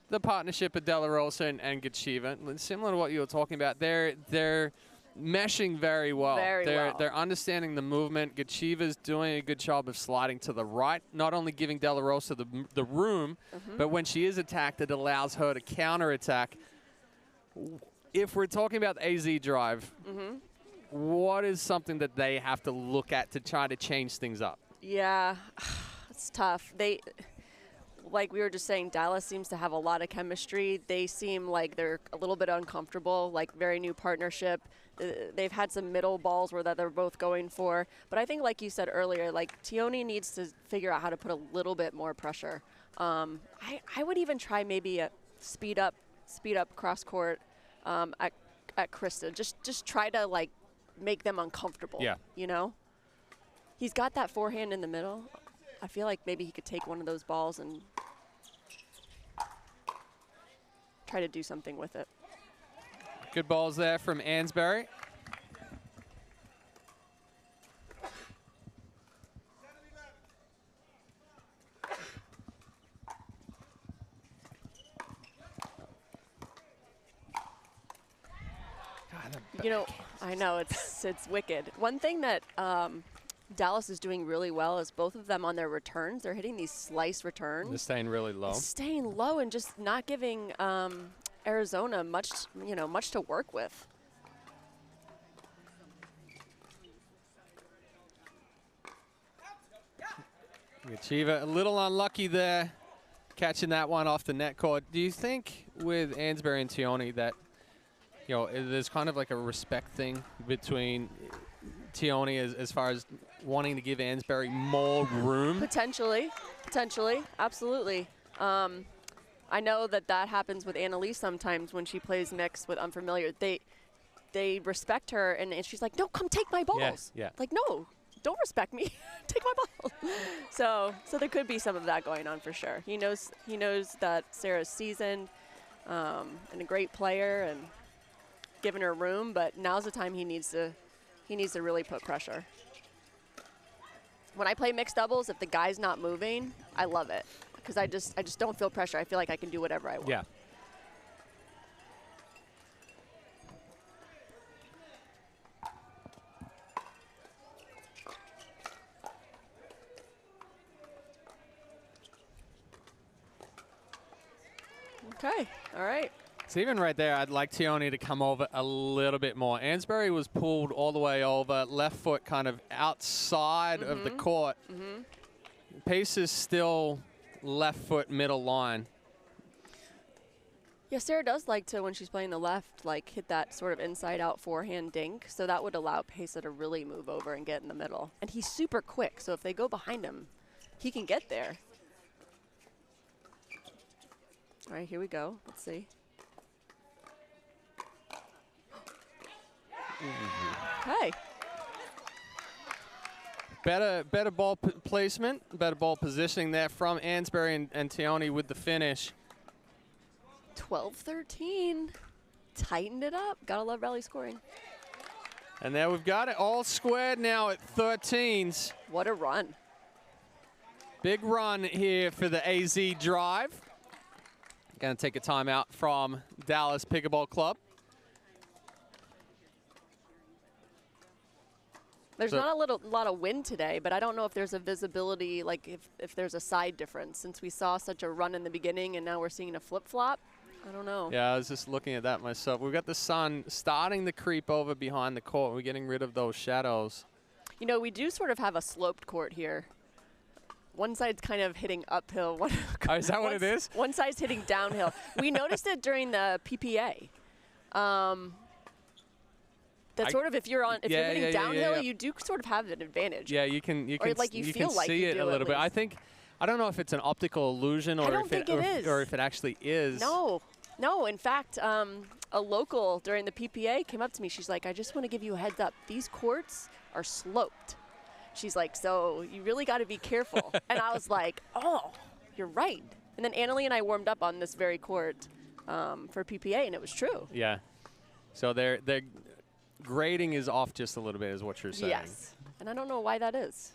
the partnership of De La Rosa and Gecheva. Similar to what you were talking about, they're meshing very well. They're understanding the movement. Gecheva's doing a good job of sliding to the right, not only giving De La Rosa the room, but when she is attacked, it allows her to counterattack. If we're talking about the AZ drive, what is something that they have to look at to try to change things up? Yeah, it's tough. Like we were just saying, Dallas seems to have a lot of chemistry. They seem like they're a little bit uncomfortable, like very new partnership. They've had some middle balls where that they're both going for. But I think, like you said earlier, like Teoni needs to figure out how to put a little bit more pressure. I would even try maybe a speed up cross court at Christa. Just try to like make them uncomfortable. Yeah. You know? He's got that forehand in the middle. I feel like maybe he could take one of those balls and try to do something with it. Good balls there from Ansboury. You know, I know, it's wicked. One thing that Dallas is doing really well is both of them on their returns. They're hitting these slice returns. They're staying really low. Staying low and just not giving Arizona much to work with. Gecheva a little unlucky there, catching that one off the net cord. Do you think with Ansboury and Tioni that, you know, there's kind of like a respect thing between Tioni as far as wanting to give Ansboury more room? Potentially, absolutely. I know that happens with Annalise sometimes when she plays mixed with unfamiliar. They respect her, and she's like, no, come take my balls. Yeah. Like, no, don't respect me. Take my ball. So there could be some of that going on for sure. He knows that Sarah's seasoned and a great player and giving her room, but now's the time he needs to really put pressure. When I play mixed doubles, if the guy's not moving, I love it because I just don't feel pressure. I feel like I can do whatever I want. Yeah. Okay, all right. So even right there, I'd like Tioni to come over a little bit more. Ansboury was pulled all the way over, left foot kind of outside of the court. Pace is still left foot middle line. Yeah, Sarah does like to, when she's playing the left, like hit that sort of inside-out forehand dink. So that would allow Pesa to really move over and get in the middle. And he's super quick, so if they go behind him, he can get there. All right, here we go. Let's see. Okay. Better ball placement, better ball positioning there from Ansboury and Tioni with the finish. 12-13. Tightened it up. Gotta love rally scoring. And there we've got it all squared now at 13s. What a run. Big run here for the AZ drive. Going to take a timeout from Dallas Pickleball Club. There's not a lot of wind today, but I don't know if there's a visibility, like if there's a side difference, since we saw such a run in the beginning and now we're seeing a flip-flop. I don't know. Yeah, I was just looking at that myself. We've got the sun starting to creep over behind the court. We're getting rid of those shadows. You know, we do sort of have a sloped court here. One side's kind of hitting uphill. Oh, is that what it is? One side's hitting downhill. We noticed it during the PPA. That sort of if you're hitting downhill, you do sort of have an advantage. Yeah, you can like you can see it a little bit. I don't know if it's an optical illusion or if it actually is. No. In fact, a local during the PPA came up to me. She's like, I just want to give you a heads up. These courts are sloped. She's like, so you really got to be careful. And I was like, oh, you're right. And then Annalie and I warmed up on this very court for PPA, and it was true. Yeah. So their grading is off just a little bit is what you're saying. Yes. And I don't know why that is.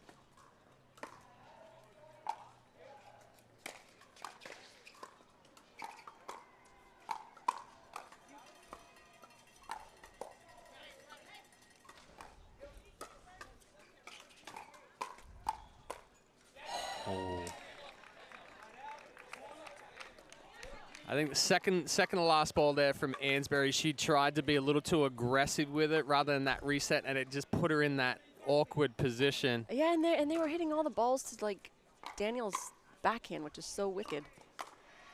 I think the second to last ball there from Ansboury, she tried to be a little too aggressive with it rather than that reset, and it just put her in that awkward position. Yeah, and they were hitting all the balls to like Daniel's backhand, which is so wicked.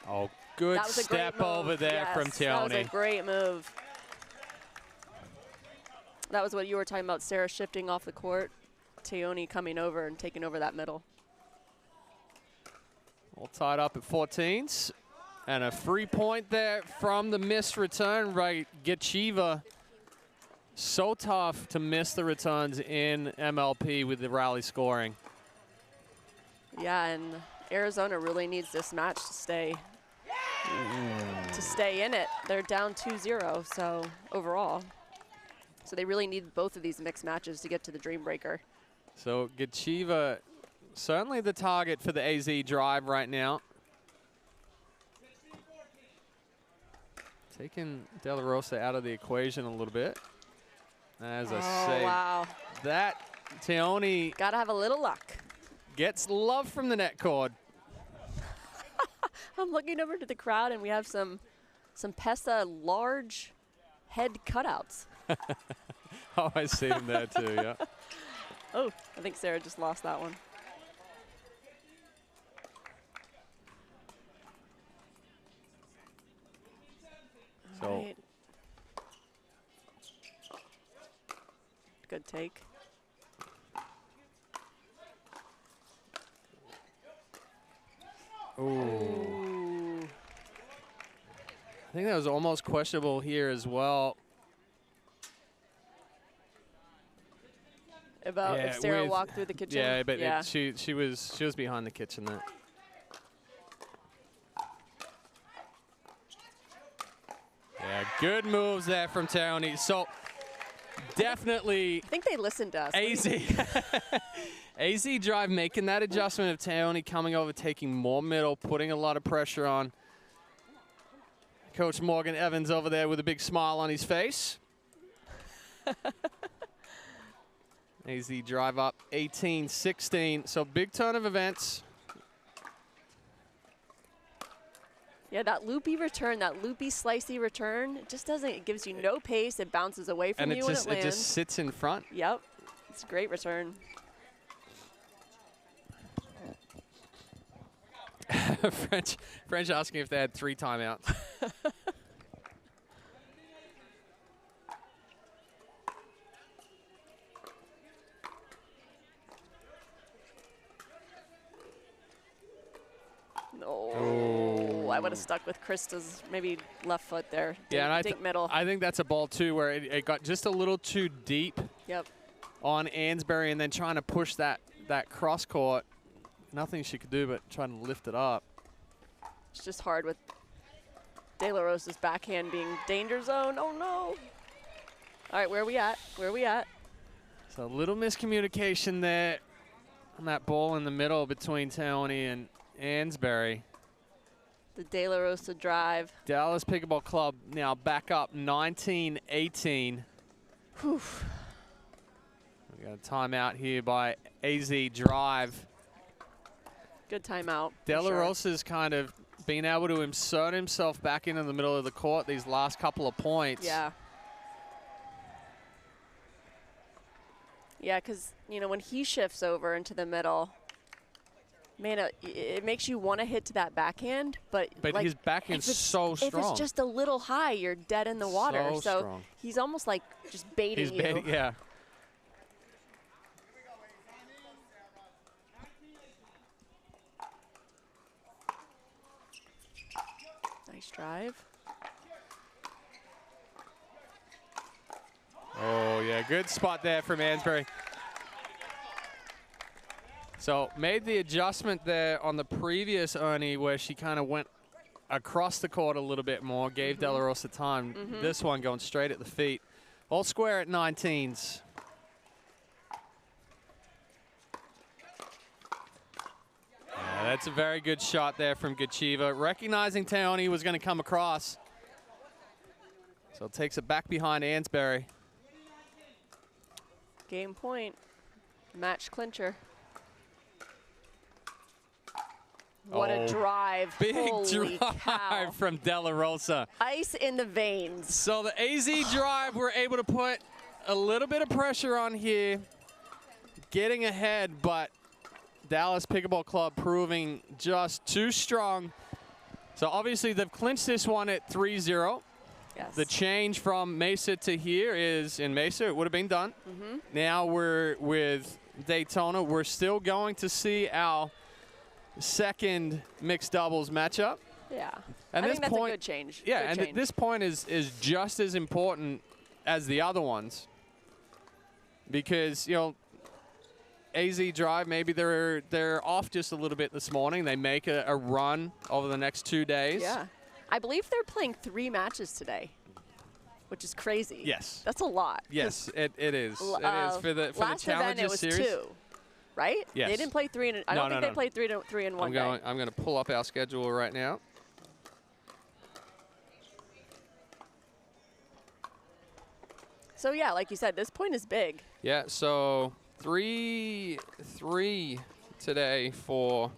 Oh, good step over there from Tioni. That was a great move. That was what you were talking about, Sarah shifting off the court, Tioni coming over and taking over that middle. All tied up at 14s. And a free point there from the missed return right. Gecheva, so tough to miss the returns in MLP with the rally scoring. Yeah, and Arizona really needs this match to stay in it. They're down 2-0, so overall. So they really need both of these mixed matches to get to the Dream Breaker. So Gecheva, certainly the target for the AZ drive right now. Taking De La Rosa out of the equation a little bit. As I say, wow. that Teone Gotta have a little luck. gets love from the net cord. I'm looking over to the crowd, and we have some Pesa large head cutouts. Oh, I see them there too, yeah. Oh, I think Sarah just lost that one. So, All right. Good take. ooh. I think that was almost questionable here as well. About Yeah, if Sarah with- walked through the kitchen. Yeah, but yeah. she was behind the kitchen there. Yeah, good moves there from Teone. So definitely I think they listened to us. AZ. AZ drive making that adjustment of Teone coming over, taking more middle, putting a lot of pressure on. Coach Morgan Evans over there with a big smile on his face. AZ drive up 18-16. So big ton of events. Yeah, that loopy return, that loopy slicey return, it just doesn't, it gives you no pace. It bounces away from And you it when just it it lands. just sits in front. Yep, it's a great return. French asking if they had 3 timeouts. No, I would have stuck with Christa's maybe left foot there. Yeah, and I Dink middle. I think that's a ball too where it got just a little too deep Yep. on Ansboury, and then trying to push that cross court. Nothing she could do but trying to lift it up. It's just hard with De La Rosa's backhand being danger zone. Oh no. All right, where are we at? Where are we at? So a little miscommunication there on that ball in the middle between Teone and Ansboury. The De La Rosa drive. Dallas Pickleball Club now back up 19-18. Whew. We got a timeout here by AZ drive. Good timeout. for De La sure. Rosa's kind of been able to insert himself back into the middle of the court these last couple of points. Yeah. Yeah, because, you know, when he shifts over into the middle, man, it makes you want to hit to that backhand, but But like, his backhand's if it's- so strong. If it's just a little high, you're dead in the water. So So strong. he's almost like just baiting He's you. baiting, yeah. Nice drive. Oh, yeah, good spot there from Ansboury. So made the adjustment there on the previous Ernie where she kind of went across the court a little bit more, gave De La Rosa time. This one going straight at the feet. All square at 19s. Yeah, that's a very good shot there from Gecheva. Recognizing Teone was going to come across. So takes it back behind Ansboury. Game point. Match clincher. What a Oh, drive. Big Holy drive cow. from De La Rosa. Ice in the veins. So the AZ drive, we're able to put a little bit of pressure on here, getting ahead, but Dallas Pickleball Club proving just too strong. So obviously they've clinched this one at 3-0. Yes. The change from Mesa to here is in Mesa, it would have been done. Now we're with Daytona. We're still going to see our second mixed doubles matchup. Yeah. And I this think that's point- a good change. Yeah, Good and change. this point is just as important as the other ones. Because, you know, AZ drive, maybe they're off just a little bit this morning. They make a run over the next 2 days. Yeah. I believe they're playing 3 matches today, which is crazy. Yes. That's a lot. Yes, it is. L- It is for the last event Challenger it was series. 2, right? Yes. They didn't play 3 in. I No, don't think no, they no. played 3 in one day. I'm going to pull up our schedule right now. So yeah, like you said, this point is big. Yeah, so 3-3 today for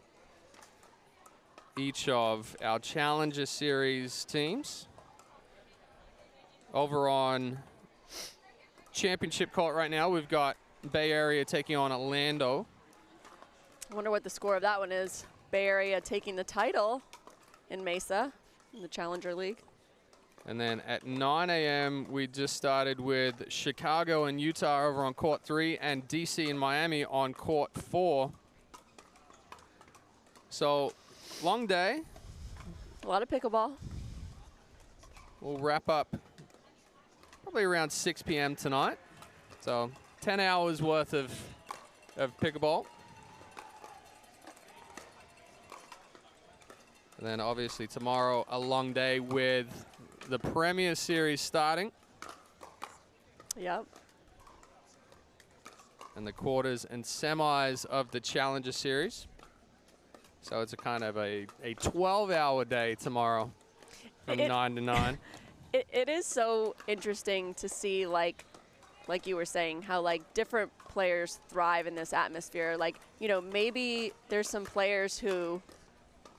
each of our Challenger Series teams. Over on championship court right now, we've got Bay Area taking on Orlando. I wonder what the score of that one is. Bay Area taking the title in Mesa in the Challenger League. And then at 9 a.m., we just started with Chicago and Utah over on court 3 and DC and Miami on court 4. So, long day. A lot of pickleball. We'll wrap up probably around 6 p.m. tonight. So 10 hours worth of pickleball. And then obviously tomorrow a long day with the Premier Series starting. Yep. And the quarters and semis of the Challenger Series. So it's a kind of a 12-hour day tomorrow from 9 to 9. It is so interesting to see, like you were saying, how like different players thrive in this atmosphere. Like, you know, maybe there's some players who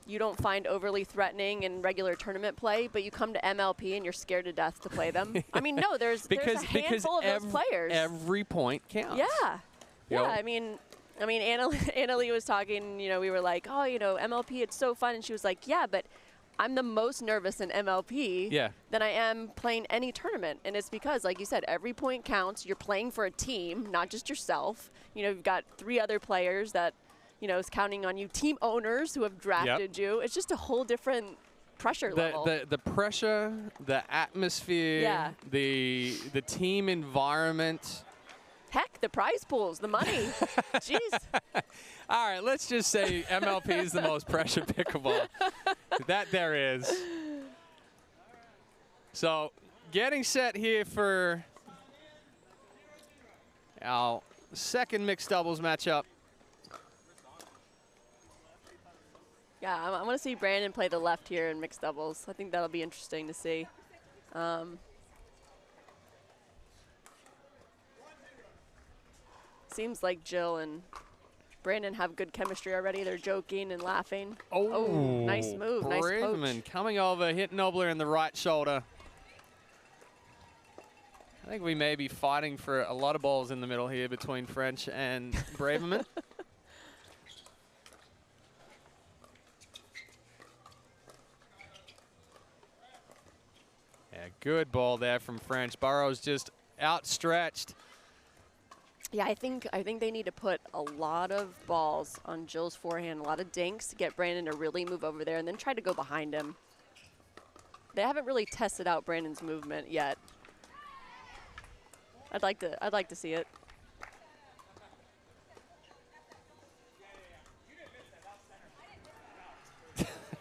you don't find overly threatening in regular tournament play, but you come to MLP and you're scared to death to play them. I mean, no, there's a handful of those players. Every point counts. Yeah. Yo. Yeah, I mean, Anna Lee was talking, you know, we were like, oh, you know, MLP, it's so fun. And she was like, yeah, but I'm the most nervous in MLP than I am playing any tournament. And it's because, like you said, every point counts. You're playing for a team, not just yourself. You know, you've got 3 other players that, you know, is counting on you. Team owners who have drafted you. It's just a whole different pressure level. The pressure, the atmosphere, the team environment. Heck, the prize pools, the money. Jeez. All right, let's just say MLP is the most pressure pickleball that there is. So getting set here for our second mixed doubles matchup. Yeah, I want to see Brandon play the left here in mixed doubles. I think that'll be interesting to see. Seems like Jill and Brandon have good chemistry already. They're joking and laughing. Oh, nice move. Nice poach. Braverman coming over, hit Nobler in the right shoulder. I think we may be fighting for a lot of balls in the middle here between French and Braverman. Yeah, good ball there from French. Burrows just outstretched. Yeah, I think they need to put a lot of balls on Jill's forehand, a lot of dinks to get Brandon to really move over there and then try to go behind him. They haven't really tested out Brandon's movement yet. I'd like to see it.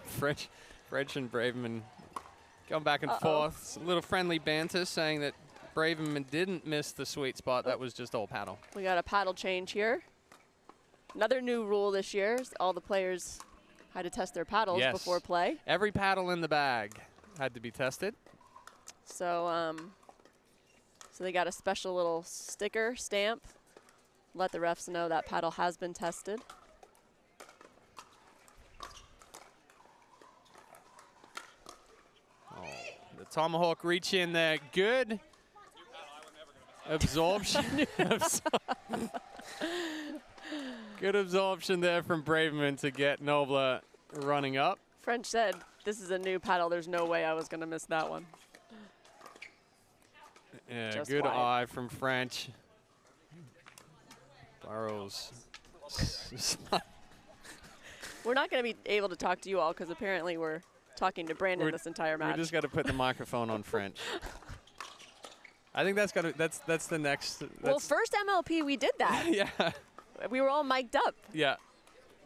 French and Braverman going back and forth. A little friendly banter saying that Braverman didn't miss the sweet spot. That was just all paddle. We got a paddle change here. Another new rule this year is all the players had to test their paddles before play. Every paddle in the bag had to be tested. So, so they got a special little sticker stamp. Let the refs know that paddle has been tested. Oh, the tomahawk reach in there. Good absorption. Good absorption there from Braverman to get Nobler running up. French said, this is a new paddle. There's no way I was going to miss that one. Yeah, Just good wide. eye from French. Burrows. We're not going to be able to talk to you all because apparently we're talking to Brandon this entire match. We just got to put the microphone on French. I think that's the next. Well, first MLP we did that. Yeah. We were all mic'd up. Yeah.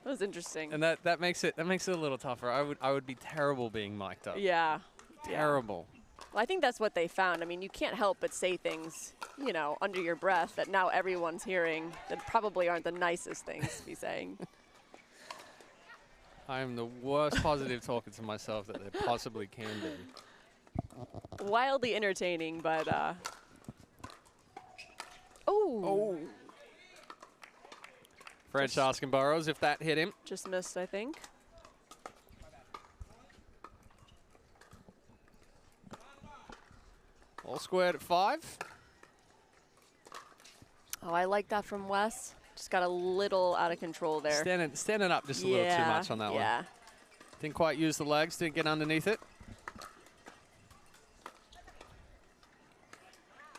That was interesting. And that makes it a little tougher. I would be terrible being mic'd up. Yeah. Terrible. Well, I think that's what they found. I mean, you can't help but say things, you know, under your breath that now everyone's hearing that probably aren't the nicest things to be saying. I am the worst positive talker to myself that there possibly can be. Wildly entertaining, but Oh. French asking Burrows if that hit him. Just missed, I think. All squared at 5. Oh, I like that from Wes. Just got a little out of control there. Standing up just a little too much on that one. Yeah. Didn't quite use the legs, didn't get underneath it.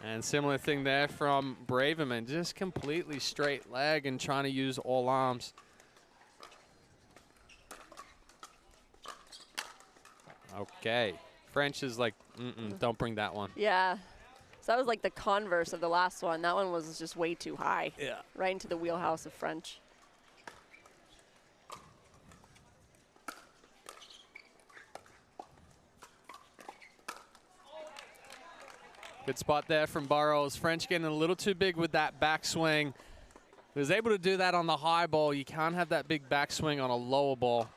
And similar thing there from Braverman, just completely straight leg and trying to use all arms. Okay. French is like, don't bring that one. Yeah. So that was like the converse of the last one. That one was just way too high. Yeah. Right into the wheelhouse of French. Good spot there from Burrows. French getting a little too big with that backswing. He was able to do that on the high ball. You can't have that big backswing on a lower ball.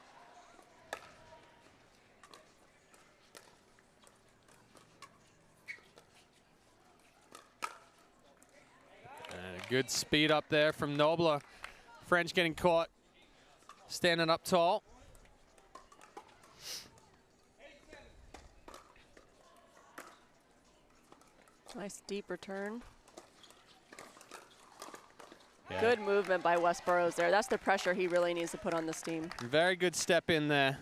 And a good speed up there from Nobler. French getting caught, standing up tall. Nice deep return. Yeah. Good movement by Wes Burrows there. That's the pressure he really needs to put on this team. Very good step in there.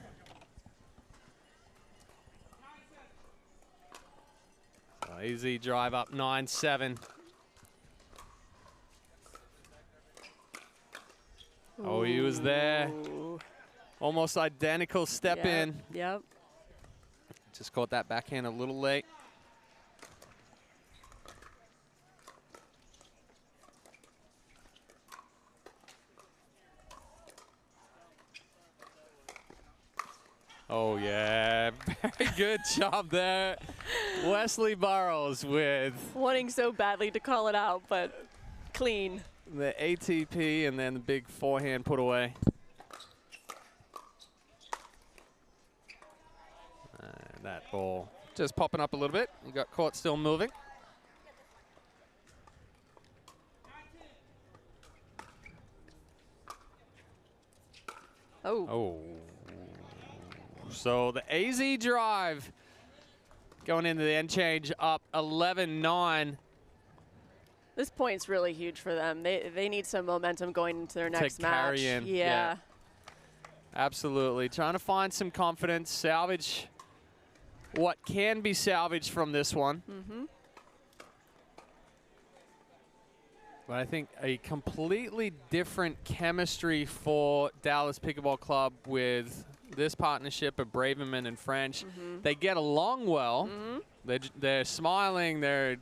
So easy drive up 9-7. Oh, he was there. Ooh. Almost identical step in. Yep. Just caught that backhand a little late. Oh, yeah. Very good job there. Wesley Burrows with Wanting so badly to call it out, but clean. the ATP and then the big forehand put away. And that ball just popping up a little bit. He got caught still moving. Oh. Oh. So the AZ drive going into the end change up 11-9. This point's really huge for them. They need some momentum going into their next match. Carry in. Yeah. Absolutely. Trying to find some confidence, salvage what can be salvaged from this one. Mm-hmm. But I think a completely different chemistry for Dallas Pickleball Club with this partnership of Braverman and French. Mm-hmm. They get along well. Mm-hmm. They're smiling. They're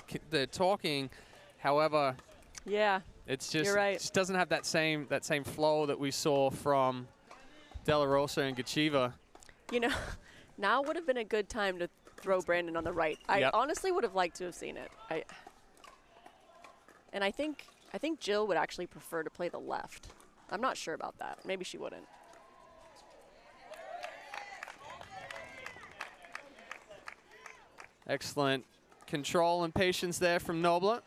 talking. However, Yeah. it's just You're right. it just doesn't have that same flow that we saw from De La Rosa and Gecheva. You know, now would have been a good time to throw Brandon on the right. I Yep. honestly would have liked to have seen it. And I think Jill would actually prefer to play the left. I'm not sure about that. Maybe she wouldn't. Excellent control and patience there from Nobler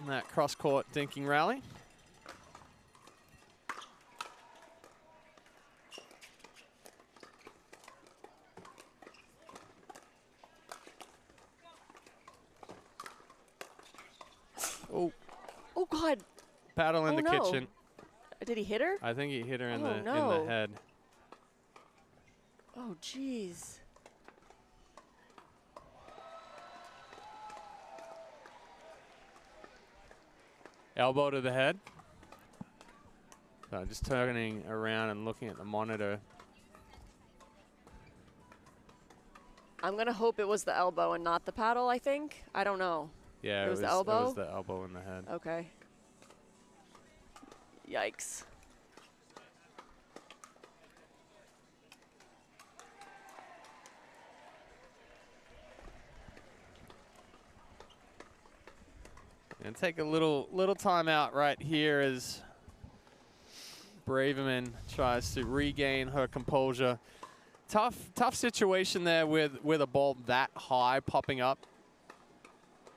in that cross-court dinking rally. Oh, Oh, God. paddle in Oh, the no. kitchen. Did he hit her? I think he hit her in Oh, the no. head. Oh, jeez. Elbow to the head. So just turning around and looking at the monitor. I'm going to hope it was the elbow and not the paddle, I think. I don't know. Yeah, It was the It elbow? was the elbow in the head. Okay. Yikes. And take a little time out right here as Braverman tries to regain her composure. Tough situation there with a ball that high popping up.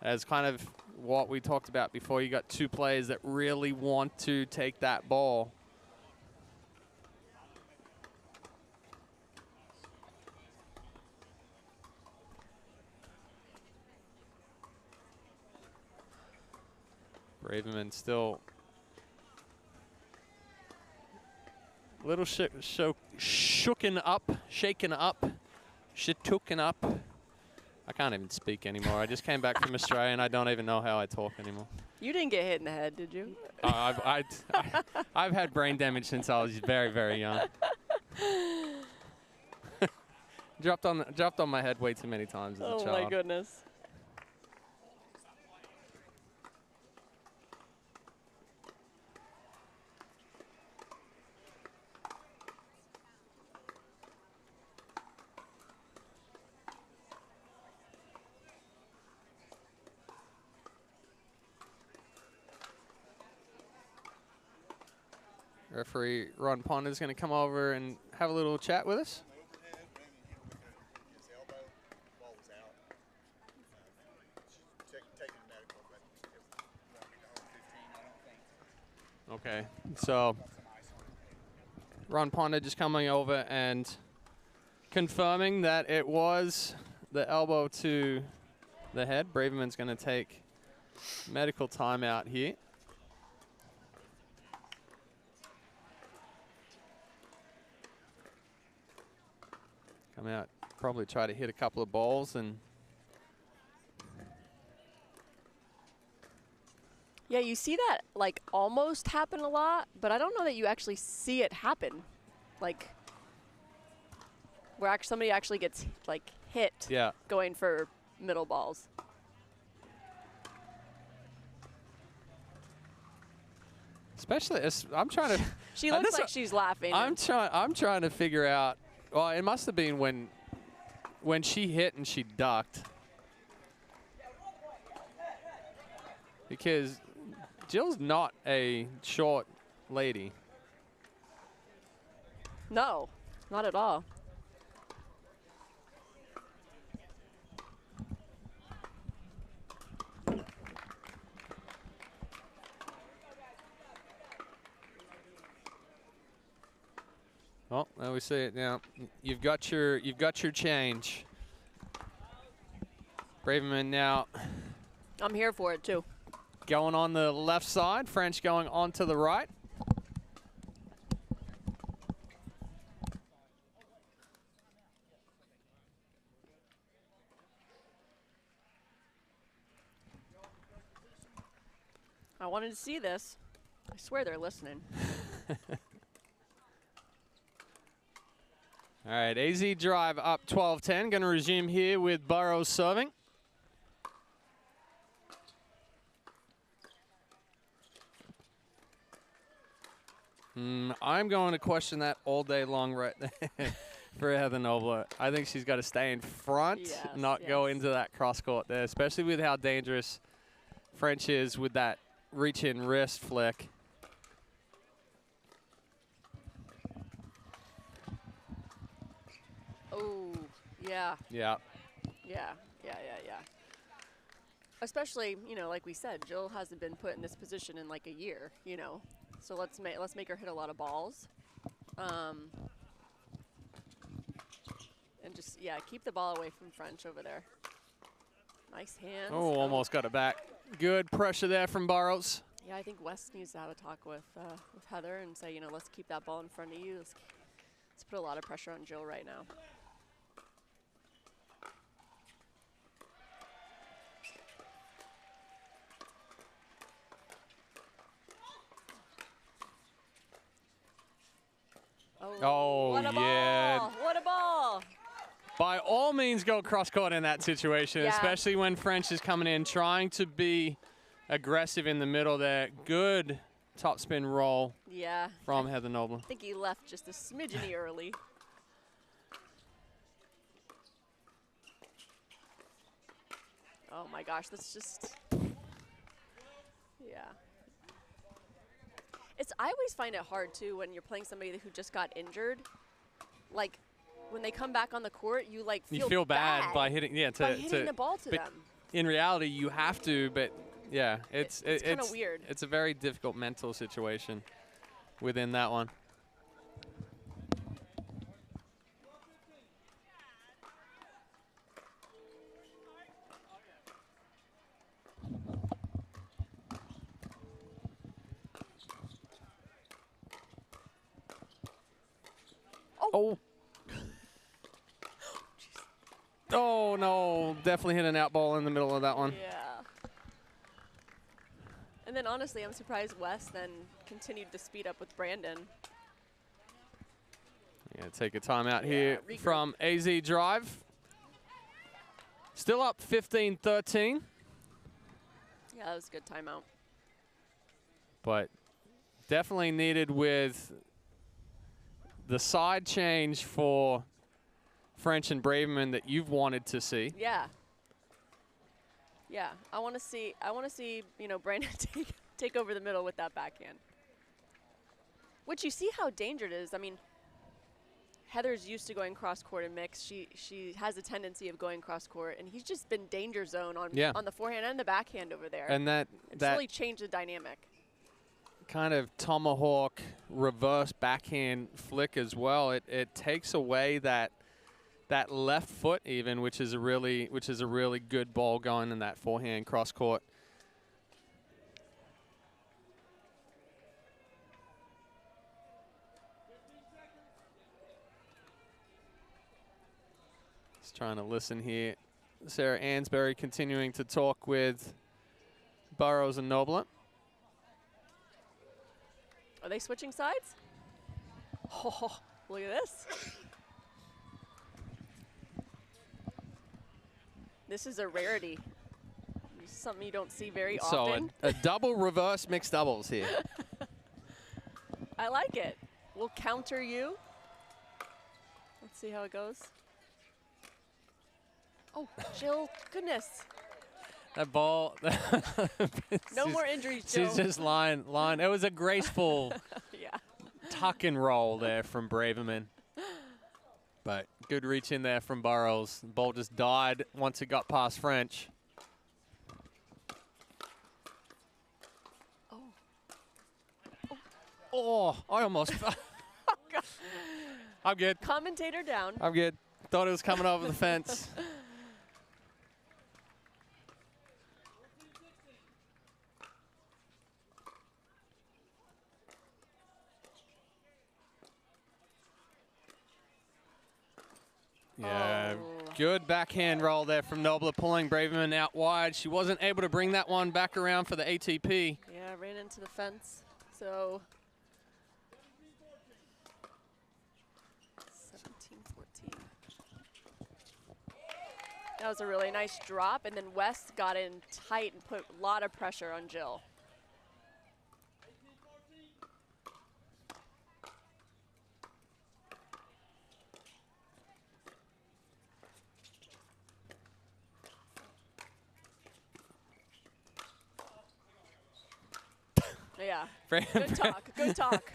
As kind of what we talked about before. You got two players that really want to take that ball. Braverman still a little shaken up. I can't even speak anymore. I just came back from Australia and I don't even know how I talk anymore. You didn't get hit in the head, did you? I've had brain damage since I was very, very young. dropped on my head way too many times as a child. Oh my goodness. Referee Ron Pond is going to come over and have a little chat with us. Okay, so Ron Ponda just coming over and confirming that it was the elbow to the head. Braverman's going to take medical timeout here. Come out, probably try to hit a couple of balls and. Yeah, you see that like almost happen a lot, but I don't know that you actually see it happen. Like where somebody actually gets like hit going for middle balls. Especially, I'm trying to. She looks like she's laughing. I'm trying to figure out. Well, it must have been when she hit and she ducked, because Jill's not a short lady. No, not at all. Oh, there we see it now. You've got your change. Braverman now. I'm here for it too. Going on the left side, French going on to the right. I wanted to see this. I swear they're listening. All right, AZ drive up 12-10. Going to resume here with Burrows serving. I'm going to question that all day long right there for Heather Nobler. I think she's got to stay in front, not go into that cross court there, especially with how dangerous French is with that reach-in wrist flick. Oh, yeah. Yeah. Yeah. Especially, you know, like we said, Jill hasn't been put in this position in like a year, you know. So let's make her hit a lot of balls. And just, keep the ball away from French over there. Nice hands. Oh, almost got it back. Good pressure there from Burrows. Yeah, I think West needs to have a talk with Heather and say, you know, let's keep that ball in front of you. Let's put a lot of pressure on Jill right now. Oh, what a yeah. ball! What a ball! By all means, go cross court in that situation, especially when French is coming in, trying to be aggressive in the middle there. Good topspin roll from Heather Nobler. I think he left just a smidgen early. Oh my gosh, that's just, I always find it hard too when you're playing somebody who just got injured. Like when they come back on the court, you feel bad by hitting, by hitting the ball to them. In reality, you have to, but Yeah, it's kind of weird. It's a very difficult mental situation within that one. Oh. Oh, no. Definitely hit an out ball in the middle of that one. Yeah. And then, honestly, I'm surprised Wes then continued to speed up with Brandon. Yeah, take a timeout Yeah, here regroup. from AZ Drive. Still up 15-13. Yeah, that was a good timeout. But definitely needed with the side change for French and Braverman that you've wanted to see. Yeah. Yeah, I want to see, you know, Brandon take over the middle with that backhand. Which you see how dangerous it is. I mean, Heather's used to going cross court and mix. She has a tendency of going cross court, and he's just been danger zone on the forehand and the backhand over there. And it's really changed the dynamic. Kind of tomahawk reverse backhand flick as well. It takes away that left foot even, which is a really good ball going in that forehand cross court. Just trying to listen here. Sarah Ansboury continuing to talk with Burrows and Noblet. Are they switching sides? Oh, look at this. This is a rarity. This is something you don't see very often. So a double reverse mixed doubles here. I like it. We'll counter you. Let's see how it goes. Oh, Jill, goodness. That ball. No more injuries, Jill. She's just lying. It was a graceful Yeah. tuck and roll there from Braverman. But good reach in there from Burrows. The ball just died once it got past French. Oh, I almost. I'm good. Commentator down. I'm good. Thought it was coming over the fence. Yeah, good backhand roll there from Nobler, pulling Braverman out wide. She wasn't able to bring that one back around for the ATP. Yeah, ran into the fence. So 17-14. That was a really nice drop, and then West got in tight and put a lot of pressure on Jill. Yeah, good talk, good talk.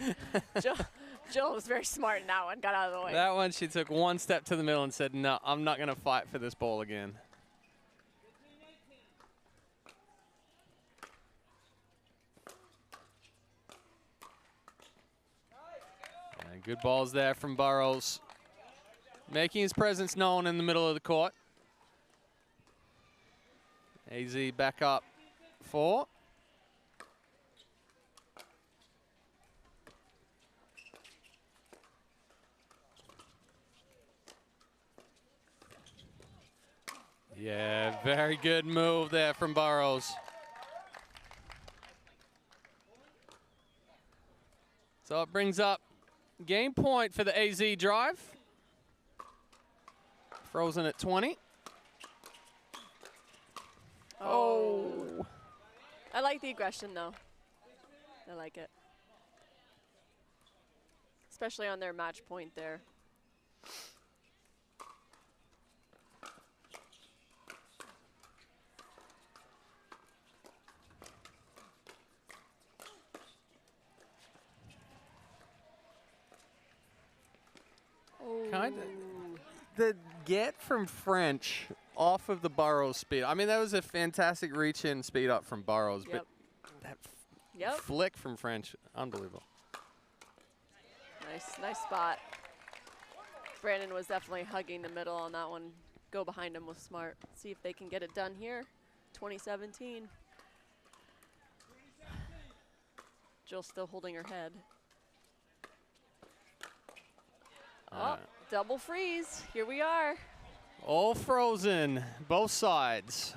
Jill was very smart in that one, got out of the way. That one, she took one step to the middle and said, no, I'm not going to fight for this ball again. And good balls there from Burrows, making his presence known in the middle of the court. AZ back up 4. Yeah, very good move there from Burrows. So it brings up game point for the AZ drive. Frozen at 20. Oh. I like the aggression, though. I like it. Especially on their match point there. Kind of. The get from French off of the Burrows speed. I mean, that was a fantastic reach-in speed up from Burrows, Yep. but that Yep. flick from French, unbelievable. Nice spot. Brandon was definitely hugging the middle on that one. Go behind him was smart. See if they can get it done here. 2017. Jill's still holding her head. Oh, double freeze. Here we are. All frozen, both sides.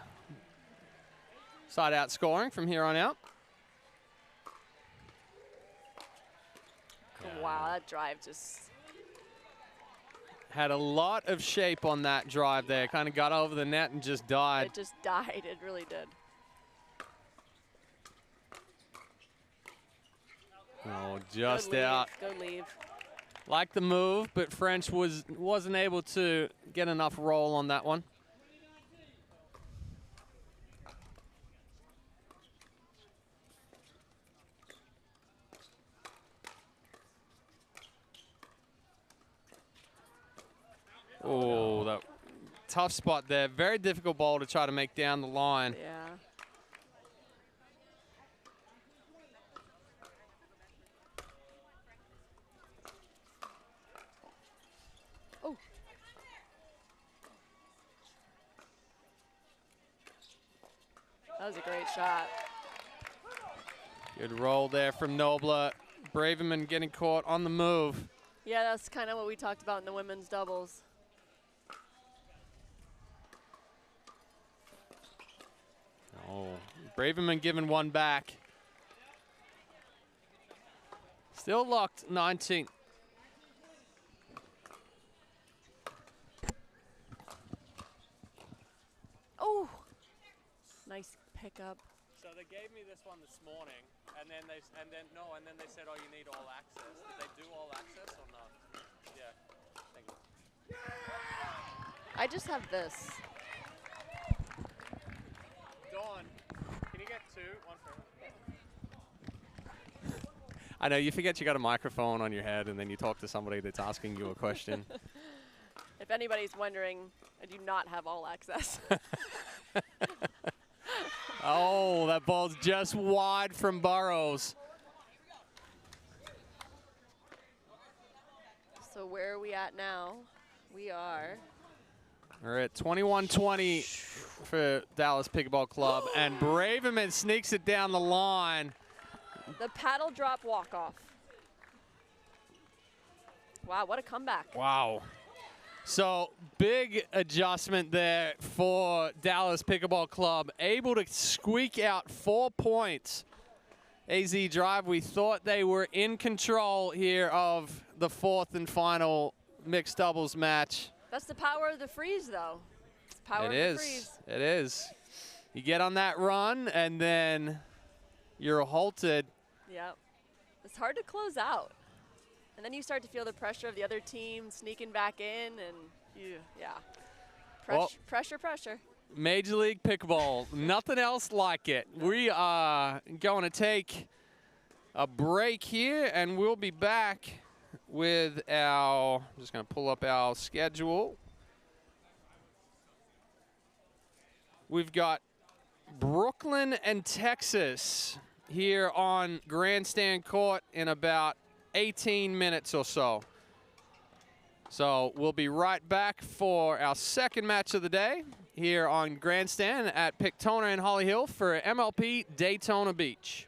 Side out scoring from here on out. Wow, that drive just... Had a lot of shape on that drive there. Kind of got over the net and just died. It just died. It really did. Oh, just Good leave. out. Good leave. Like the move, but French wasn't able to get enough roll on that one. Oh, that tough spot there. Very difficult ball to try to make down the line. Yeah. Oh. That was a great shot. Good roll there from Nobla. Braverman getting caught on the move. Yeah, that's kind of what we talked about in the women's doubles. Oh, Braverman giving one back. Still locked 19. Oh, nice pickup. So they gave me this one this morning, and then they said, oh, you need all access. Did they do all access or not? Yeah. Thank you. I just have this. Dawn, can you get two? One for her. I know, you forget you got a microphone on your head, and then you talk to somebody that's asking you a question. If anybody's wondering, I do not have all access. Oh, that ball's just wide from Burrows. So where are we at now? We are. We're at 21-20 for Dallas Pickleball Club, and Braverman sneaks it down the line. The paddle drop walk-off. Wow, what a comeback. Wow. So big adjustment there for Dallas Pickleball Club. Able to squeak out 4 points. AZ Drive, we thought they were in control here of the fourth and final mixed doubles match. That's the power of the freeze, though. It's the power of the freeze. It is. You get on that run, and then you're halted. Yep. It's hard to close out. And then you start to feel the pressure of the other team sneaking back in, and yeah. Well, Pressure. Major League Pickleball, nothing else like it. We are going to take a break here, and we'll be back with I'm just going to pull up our schedule. We've got Brooklyn and Texas here on Grandstand Court in about 18 minutes or so. So we'll be right back for our second match of the day here on Grandstand at Daytona and Holly Hill for MLP Daytona Beach.